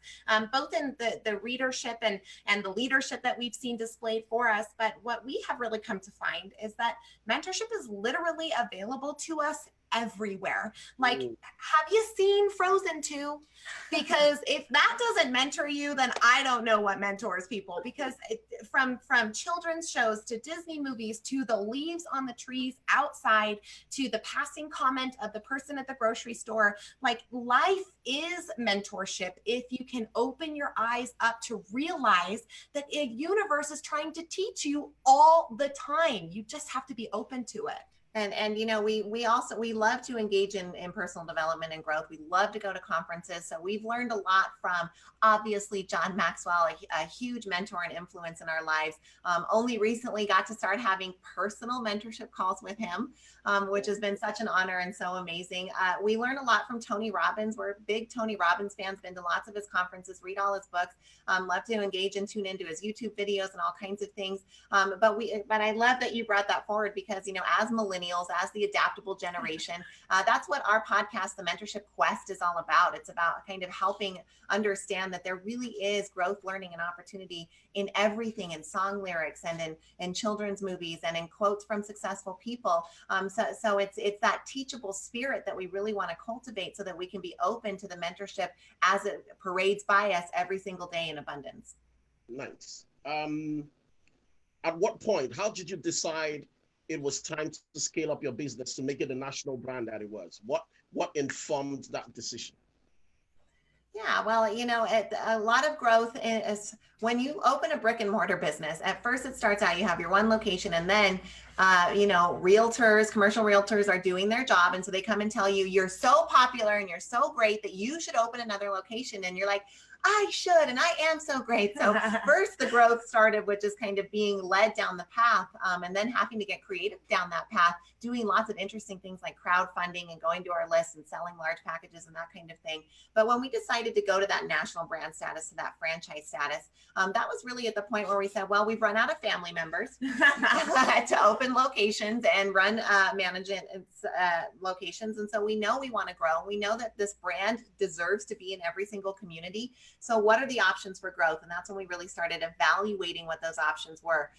S1: both in the readership and the leadership that we've seen displayed for us. But what we have really come to find is that mentorship is literally available to us everywhere. Like, have you seen Frozen 2? Because if that doesn't mentor you, then I don't know what mentors people. Because from children's shows to Disney movies to the leaves on the trees outside to the passing comment of the person at the grocery store, like, life is mentorship if you can open your eyes up to realize that a universe is trying to teach you all the time. You just have to be open to it.
S3: And we love to engage in personal development and growth. We love to go to conferences. So we've learned a lot from, obviously, John Maxwell, a huge mentor and influence in our lives. Only recently got to start having personal mentorship calls with him, which has been such an honor and so amazing. We learn a lot from Tony Robbins. We're big Tony Robbins fans, been to lots of his conferences, read all his books, love to engage and tune into his YouTube videos and all kinds of things. But I love that you brought that forward, because, as millennials, millennials, as the adaptable generation. That's what our podcast, the Mentorship Quest, is all about. It's about kind of helping understand that there really is growth, learning, and opportunity in everything, in song lyrics and in children's movies and in quotes from successful people. So it's that teachable spirit that we really want to cultivate so that we can be open to the mentorship as it parades by us every single day in abundance.
S2: Nice. At what point, how did you decide it was time to scale up your business to make it the national brand that it was? What informed that decision?
S3: Yeah, well, a lot of growth is when you open a brick and mortar business. At first, it starts out, you have your one location, and then, realtors, commercial realtors are doing their job. And so they come and tell you, you're so popular and you're so great that you should open another location. And you're like, I should, and I am so great. So first the growth started with just kind of being led down the path, and then having to get creative down that path, doing lots of interesting things like crowdfunding and going to our lists and selling large packages and that kind of thing. But when we decided to go to that national brand status, to that franchise status, that was really at the point where we said, well, we've run out of family members to open locations and run management locations. And so we know we want to grow. We know that this brand deserves to be in every single community. So what are the options for growth? And that's when we really started evaluating what those options were,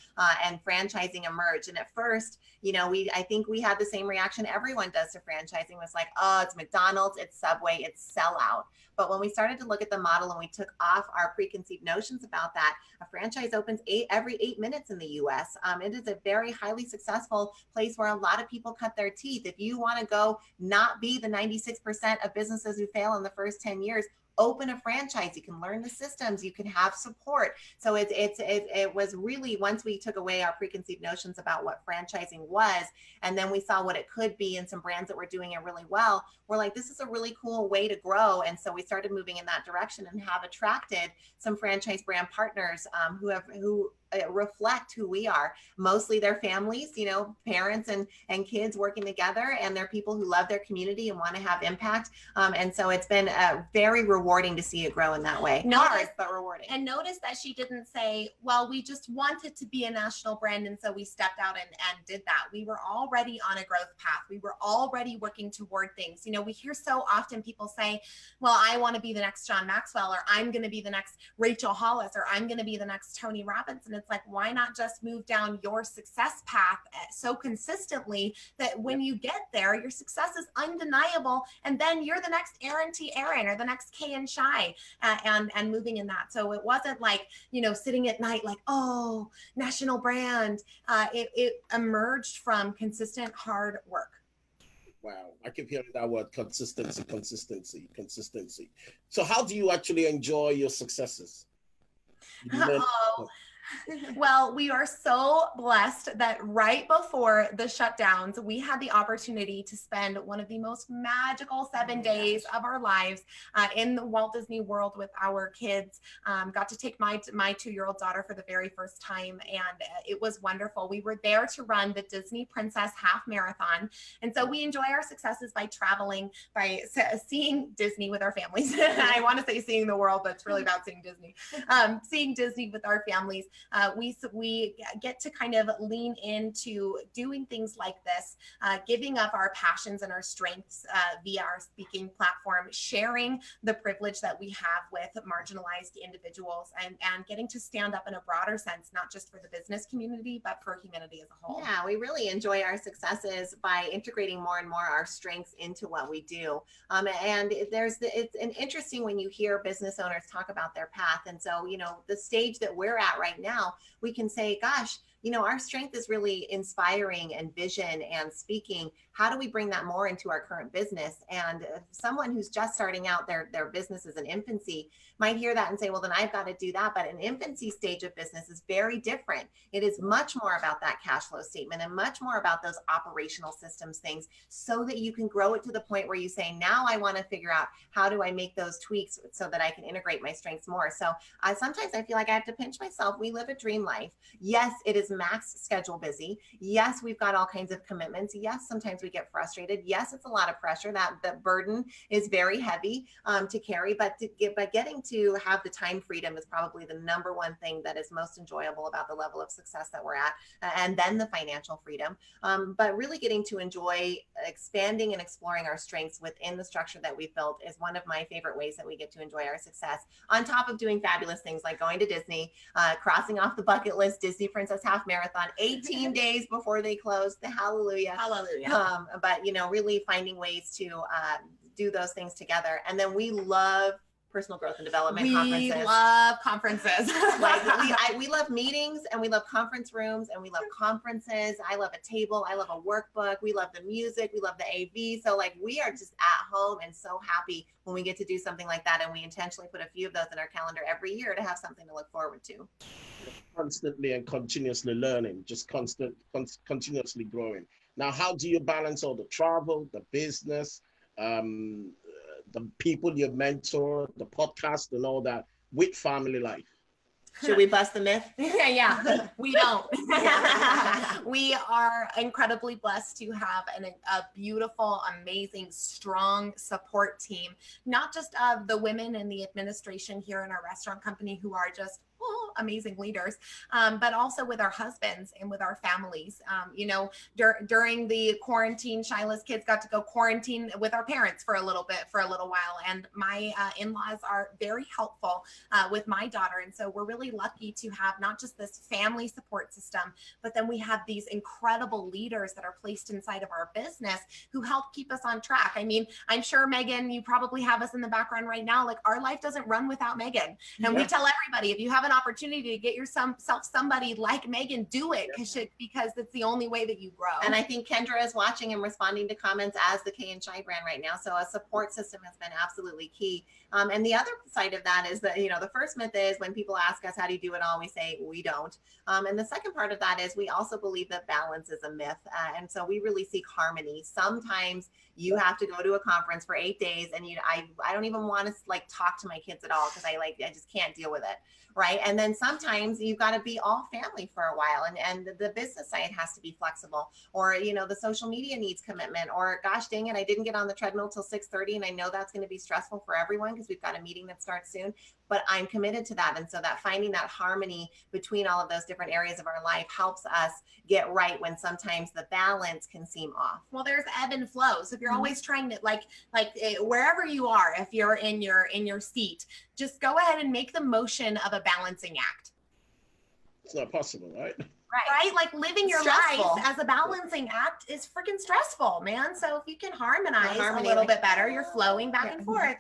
S3: and franchising emerged. And at first, I think we had the same reaction everyone does to franchising. It was like, oh, it's McDonald's, it's Subway, it's sellout. But when we started to look at the model and we took off our preconceived notions about that, a franchise opens every 8 minutes in the US. It is a very highly successful place where a lot of people cut their teeth. If you want to go not be the 96% of businesses who fail in the first 10 years, open a franchise. You can learn the systems, you can have support. So it was really, once we took away our preconceived notions about what franchising was, and then we saw what it could be and some brands that were doing it really well, we're like, this is a really cool way to grow. And so we started moving in that direction and have attracted some franchise brand partners who reflect who we are. Mostly their families, parents and kids working together, and they're people who love their community and want to have impact. And so it's been very rewarding to see it grow in that way. Hard, but rewarding.
S1: And notice that she didn't say, well, we just wanted to be a national brand, and so we stepped out and did that. We were already on a growth path. We were already working toward things. We hear so often people say, well, I want to be the next John Maxwell, or I'm going to be the next Rachel Hollis, or I'm going to be the next Tony Robbins. And it's like, why not just move down your success path so consistently that when you get there, your success is undeniable, and then you're the next Aaron T. Aaron or the next Kay and Shila, and moving in that. So it wasn't like, sitting at night like, oh, national brand. It emerged from consistent hard work.
S2: Wow, I keep hearing that word, consistency. So how do you actually enjoy your successes?
S1: Well, we are so blessed that right before the shutdowns, we had the opportunity to spend one of the most magical 7 days of our lives in the Walt Disney World with our kids. Got to take my 2-year-old daughter for the very first time, and it was wonderful. We were there to run the Disney Princess Half Marathon, and so we enjoy our successes by traveling, by seeing Disney with our families. I want to say seeing the world, but it's really about seeing Disney. Seeing Disney with our families. We get to kind of lean into doing things like this, giving up our passions and our strengths via our speaking platform, sharing the privilege that we have with marginalized individuals, and getting to stand up in a broader sense, not just for the business community, but for humanity as a whole.
S3: Yeah, we really enjoy our successes by integrating more and more our strengths into what we do. And it's an interesting when you hear business owners talk about their path. And so, the stage that we're at right now, we can say, gosh, our strength is really inspiring and vision and speaking. How do we bring that more into our current business? And someone who's just starting out, their business is in infancy, might hear that and say, well, then I've got to do that. But an infancy stage of business is very different. It is much more about that cash flow statement and much more about those operational systems things, so that you can grow it to the point where you say, now I want to figure out how do I make those tweaks so that I can integrate my strengths more. So sometimes I feel like I have to pinch myself. We live a dream life. Yes, it is max schedule busy. Yes, we've got all kinds of commitments. Yes, sometimes we get frustrated. Yes, it's a lot of pressure. That burden is very heavy to carry, but getting to have the time freedom is probably the number one thing that is most enjoyable about the level of success that we're at, and then the financial freedom. But really getting to enjoy expanding and exploring our strengths within the structure that we've built is one of my favorite ways that we get to enjoy our success, on top of doing fabulous things like going to Disney, crossing off the bucket list Disney Princess Half Marathon 18 days before they close. Hallelujah.
S1: Hallelujah.
S3: But really finding ways to do those things together. And then we love personal growth and development conferences.
S1: We love conferences.
S3: We love meetings, and we love conference rooms, and we love conferences. I love a table. I love a workbook. We love the music. We love the AV. So we are just at home and so happy when we get to do something like that. And we intentionally put a few of those in our calendar every year to have something to look forward to.
S2: Constantly and continuously learning, just continuously growing. Now, how do you balance all the travel, the business, the people you mentor, the podcast and all that with family life?
S3: Should we bust the myth?
S1: Yeah, we don't. We are incredibly blessed to have a beautiful, amazing, strong support team, not just of the women in the administration here in our restaurant company who are just amazing leaders, but also with our husbands and with our families. During the quarantine, Shila's kids got to go quarantine with our parents for a little while. And my in-laws are very helpful with my daughter. And so we're really lucky to have not just this family support system, but then we have these incredible leaders that are placed inside of our business who help keep us on track. I mean, I'm sure, Megan, you probably have us in the background right now. Our life doesn't run without Megan. And we tell everybody, if you have an opportunity to get yourself somebody like Megan, do it, because it's the only way that you grow.
S3: And I think Kendra is watching and responding to comments as the Kay and Shila brand right now. So a support system has been absolutely key. And the other side of that is that, the first myth is when people ask us, how do you do it all? We say, we don't. And the second part of that is we also believe that balance is a myth. And so we really seek harmony. Sometimes you have to go to a conference for 8 days and I don't even want to talk to my kids at all because I just can't deal with it. Right. And then sometimes you've got to be all family for a while, and the business side has to be flexible, or, the social media needs commitment, or gosh, dang it, I didn't get on the treadmill till 6:30. And I know that's going to be stressful for everyone because we've got a meeting that starts soon, but I'm committed to that. And so that finding that harmony between all of those different areas of our life helps us get right when sometimes the balance can seem off.
S1: Well, there's ebb and flow. So if you're always trying to wherever you are, if you're in your seat, just go ahead and make the motion of a balancing act.
S2: It's not possible, right?
S1: Right? Living your life as a balancing act is freaking stressful, man. So if you can harmonize a little bit better, you're flowing back and forth.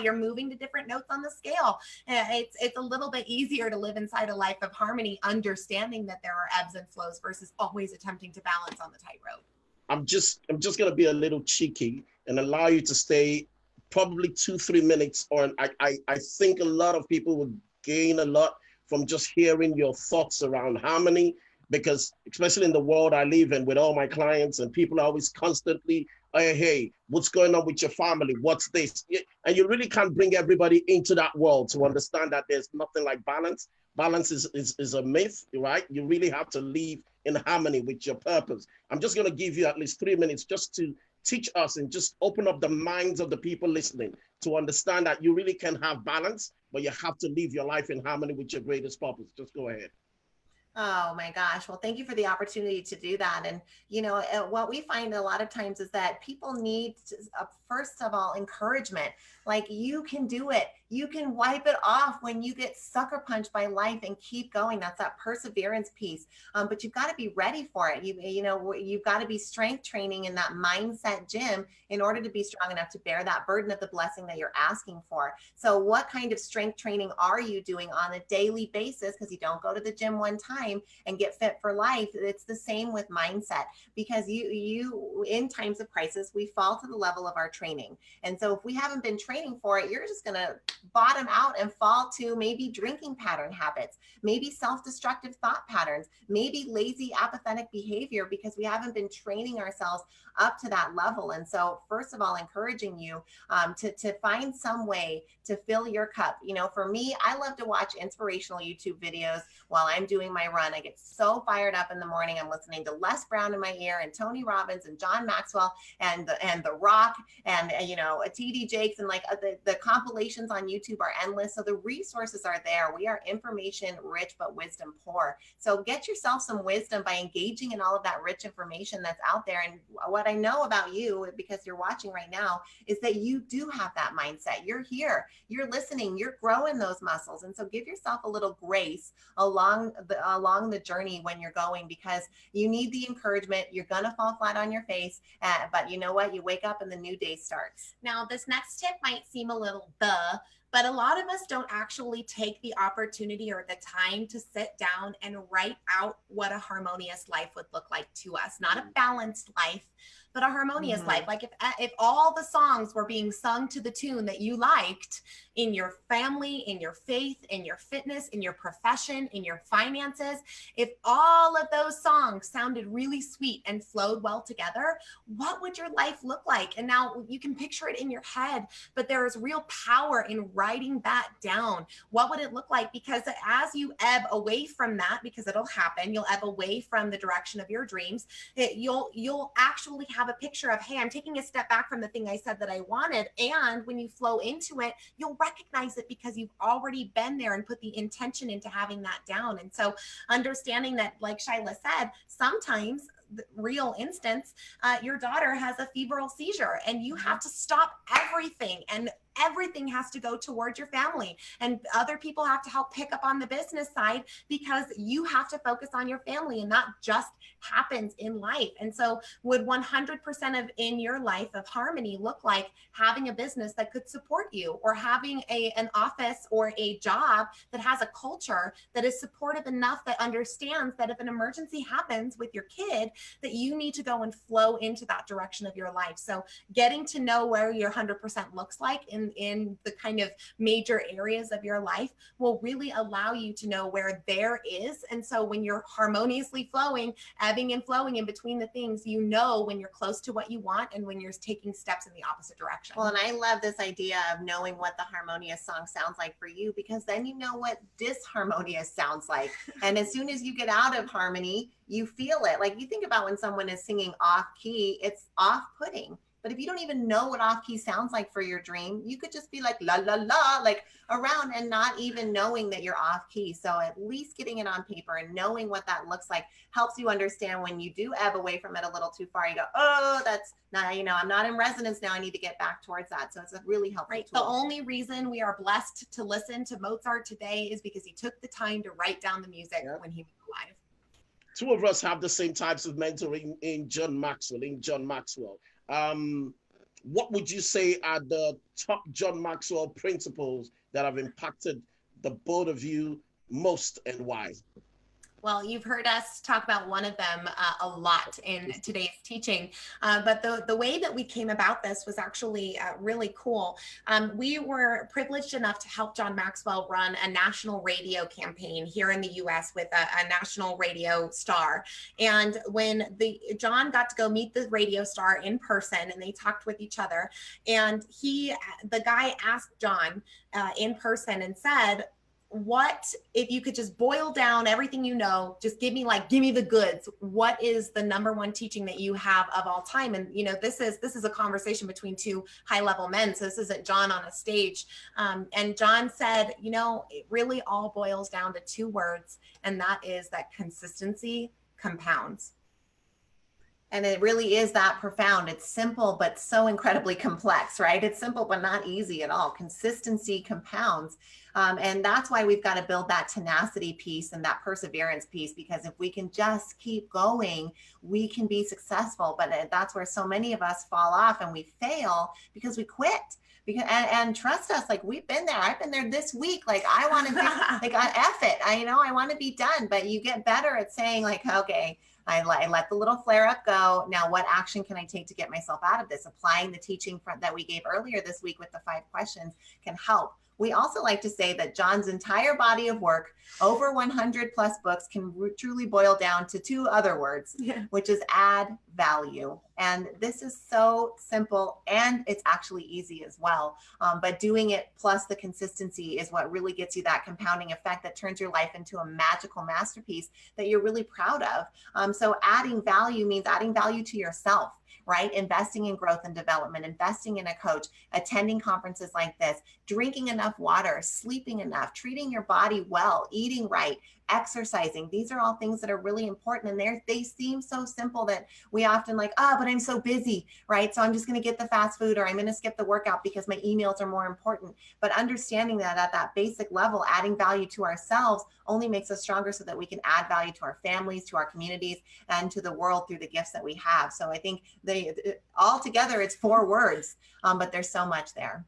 S1: You're moving to different notes on the scale. It's a little bit easier to live inside a life of harmony, understanding that there are ebbs and flows versus always attempting to balance on the tightrope.
S2: I'm just going to be a little cheeky and allow you to stay probably 2-3 minutes on. I think a lot of people would gain a lot from just hearing your thoughts around harmony, because especially in the world I live in with all my clients, and people are always constantly, hey, what's going on with your family? What's this? And you really can't bring everybody into that world to understand that there's nothing like balance. Balance is a myth, right? You really have to live in harmony with your purpose. I'm just going to give you at least 3 minutes just to teach us and just open up the minds of the people listening to understand that you really can have balance, but you have to live your life in harmony with your greatest purpose. Just go ahead.
S3: Oh my gosh. Well, thank you for the opportunity to do that. And, what we find a lot of times is that people need, first of all, encouragement. You can do it. You can wipe it off when you get sucker punched by life and keep going. That's that perseverance piece. But you've got to be ready for it. You've got to be strength training in that mindset gym in order to be strong enough to bear that burden of the blessing that you're asking for. So what kind of strength training are you doing on a daily basis? Because you don't go to the gym one time and get fit for life. It's the same with mindset, because you in times of crisis, we fall to the level of our training. And so if we haven't been training for it, you're just going to bottom out and fall to maybe drinking pattern habits, maybe self-destructive thought patterns, maybe lazy, apathetic behavior, because we haven't been training ourselves up to that level. And so first of all, encouraging you to find some way to fill your cup. For me, I love to watch inspirational YouTube videos while I'm doing my run. I get so fired up in the morning. I'm listening to Les Brown in my ear and Tony Robbins and John Maxwell and The Rock and, you know, TD Jakes, and like the compilations on YouTube are endless. So the resources are there. We are information rich, but wisdom poor. So get yourself some wisdom by engaging in all of that rich information that's out there. And what I know about you, because you're watching right now, is that you do have that mindset. You're here, you're listening, you're growing those muscles. And so give yourself a little grace along the journey when you're going, because you need the encouragement. You're going to fall flat on your face, but you know what? You wake up and the new day starts.
S1: Now, this next tip might seem a little duh, but a lot of us don't actually take the opportunity or the time to sit down and write out what a harmonious life would look like to us. Not a balanced life, but a harmonious life. Like if all the songs were being sung to the tune that you liked in your family, in your faith, in your fitness, in your profession, in your finances, if all of those songs sounded really sweet and flowed well together, what would your life look like? And now you can picture it in your head, but there is real power in writing that down. What would it look like? Because as you ebb away from that, because it'll happen, you'll ebb away from the direction of your dreams, you'll actually have a picture of, hey, I'm taking a step back from the thing I said that I wanted. And when you flow into it, you'll recognize it because you've already been there and put the intention into having that down. And so understanding that, like Shila said, sometimes the real instance, your daughter has a febrile seizure and you have to stop everything, and everything has to go towards your family, and other people have to help pick up on the business side because you have to focus on your family, and that just happens in life. And so would 100% of in your life of harmony look like having a business that could support you, or having an office or a job that has a culture that is supportive enough, that understands that if an emergency happens with your kid, that you need to go and flow into that direction of your life. So getting to know where your 100% looks like in the kind of major areas of your life will really allow you to know where there is. And so when you're harmoniously flowing, ebbing and flowing in between the things, you know when you're close to what you want and when you're taking steps in the opposite direction.
S3: Well, and I love this idea of knowing what the harmonious song sounds like for you, because then you know what disharmonious sounds like. And as soon as you get out of harmony, you feel it. Like, you think about when someone is singing off key, it's off-putting. But if you don't even know what off key sounds like for your dream, you could just be like la la la, like around, and not even knowing that you're off key. So at least getting it on paper and knowing what that looks like helps you understand when you do ebb away from it a little too far. You go, oh, that's not, you know, I'm not in resonance now. I need to get back towards that. So it's a really helpful tool.
S1: The only reason we are blessed to listen to Mozart today is because he took the time to write down the music when he was alive.
S2: Two of us have the same types of mentoring in John Maxwell. What would you say are the top John Maxwell principles that have impacted the both of you most, and why?
S1: Well, you've heard us talk about one of them a lot in today's teaching, but the way that we came about this was actually really cool. We were privileged enough to help John Maxwell run a national radio campaign here in the U.S. with a national radio star. And when John got to go meet the radio star in person, and they talked with each other, and the guy asked John in person and said, what if you could just boil down everything you know, just give me the goods. What is the number one teaching that you have of all time? And you know, this is a conversation between two high-level men, so this isn't John on a stage. And John said, you know, it really all boils down to two words, and that is that consistency compounds.
S3: And it really is that profound. It's simple, but so incredibly complex, right? It's simple, but not easy at all. Consistency compounds. And that's why we've got to build that tenacity piece and that perseverance piece, because if we can just keep going, we can be successful. But that's where so many of us fall off and we fail because we quit. And trust us, like, we've been there. I've been there this week. Like, I want to be like, F it. I want to be done. But you get better at saying, like, okay, I let the little flare up go. Now, what action can I take to get myself out of this? Applying the teaching that we gave earlier this week with the 5 questions can help. We also like to say that John's entire body of work, over 100 plus books, can truly boil down to 2 other words, which is add value. And this is so simple, and it's actually easy as well. But doing it plus the consistency is what really gets you that compounding effect that turns your life into a magical masterpiece that you're really proud of. So adding value means adding value to yourself, right? Investing in growth and development, investing in a coach, attending conferences like this, drinking enough water, sleeping enough, treating your body well, eating right, exercising. These are all things that are really important. And they seem so simple that we often like, but I'm so busy, right? So I'm just going to get the fast food, or I'm going to skip the workout because my emails are more important. But understanding that at that basic level, adding value to ourselves only makes us stronger so that we can add value to our families, to our communities, and to the world through the gifts that we have. So I think all together, it's 4 words, but there's so much there.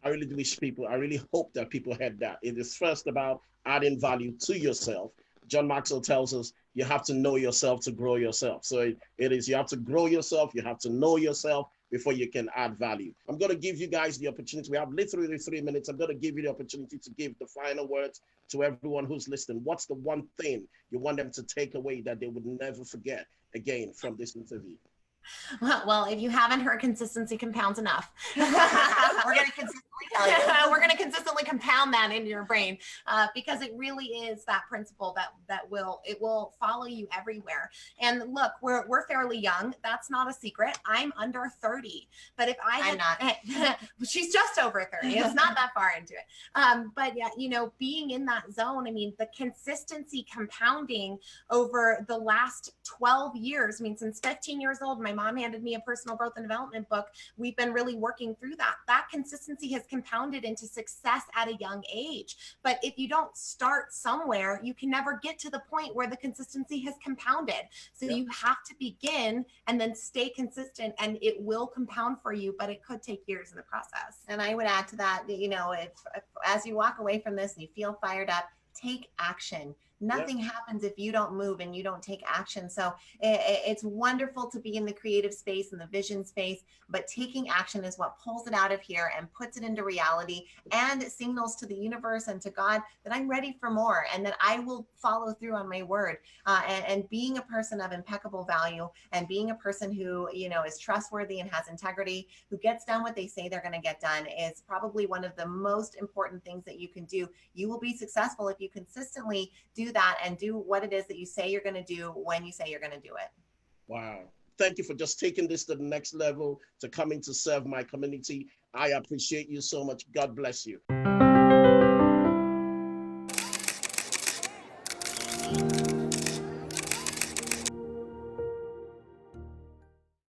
S2: I really hope that people heard that. It is first about adding value to yourself. John Maxwell tells us you have to know yourself to grow yourself. So it is, you have to grow yourself, you have to know yourself before you can add value. I'm going to give you guys the opportunity. We have literally 3 minutes. I'm going to give you the opportunity to give the final words to everyone who's listening. What's the one thing you want them to take away that they would never forget again from this interview?
S1: Well, if you haven't heard consistency compounds enough,
S3: we're going to consistently tell you.
S1: We're going to consistently compound that in your brain, because it really is that principle that will follow you everywhere. And look, we're fairly young. That's not a secret. I'm under 30, but if I'm not, she's just over 30. It's not that far into it. But yeah, being in that zone, I mean, the consistency compounding over the last 12 years, I mean, since 15 years old, my mom handed me a personal growth and development book. We've been really working through that. That consistency has compounded into success at a young age. But if you don't start somewhere, you can never get to the point where the consistency has compounded. So you have to begin and then stay consistent, and it will compound for you, but it could take years in the process.
S3: And I would add to that, if as you walk away from this and you feel fired up, take action. Nothing happens if you don't move and you don't take action. So it's wonderful to be in the creative space and the vision space, but taking action is what pulls it out of here and puts it into reality, and it signals to the universe and to God that I'm ready for more and that I will follow through on my word. And being a person of impeccable value, and being a person who, is trustworthy and has integrity, who gets done what they say they're going to get done, is probably one of the most important things that you can do. You will be successful if you consistently do that and do what it is that you say you're going to do when you say you're going to do it.
S2: Wow. Thank you for just taking this to the next level, to coming to serve my community. I appreciate you so much. God bless you.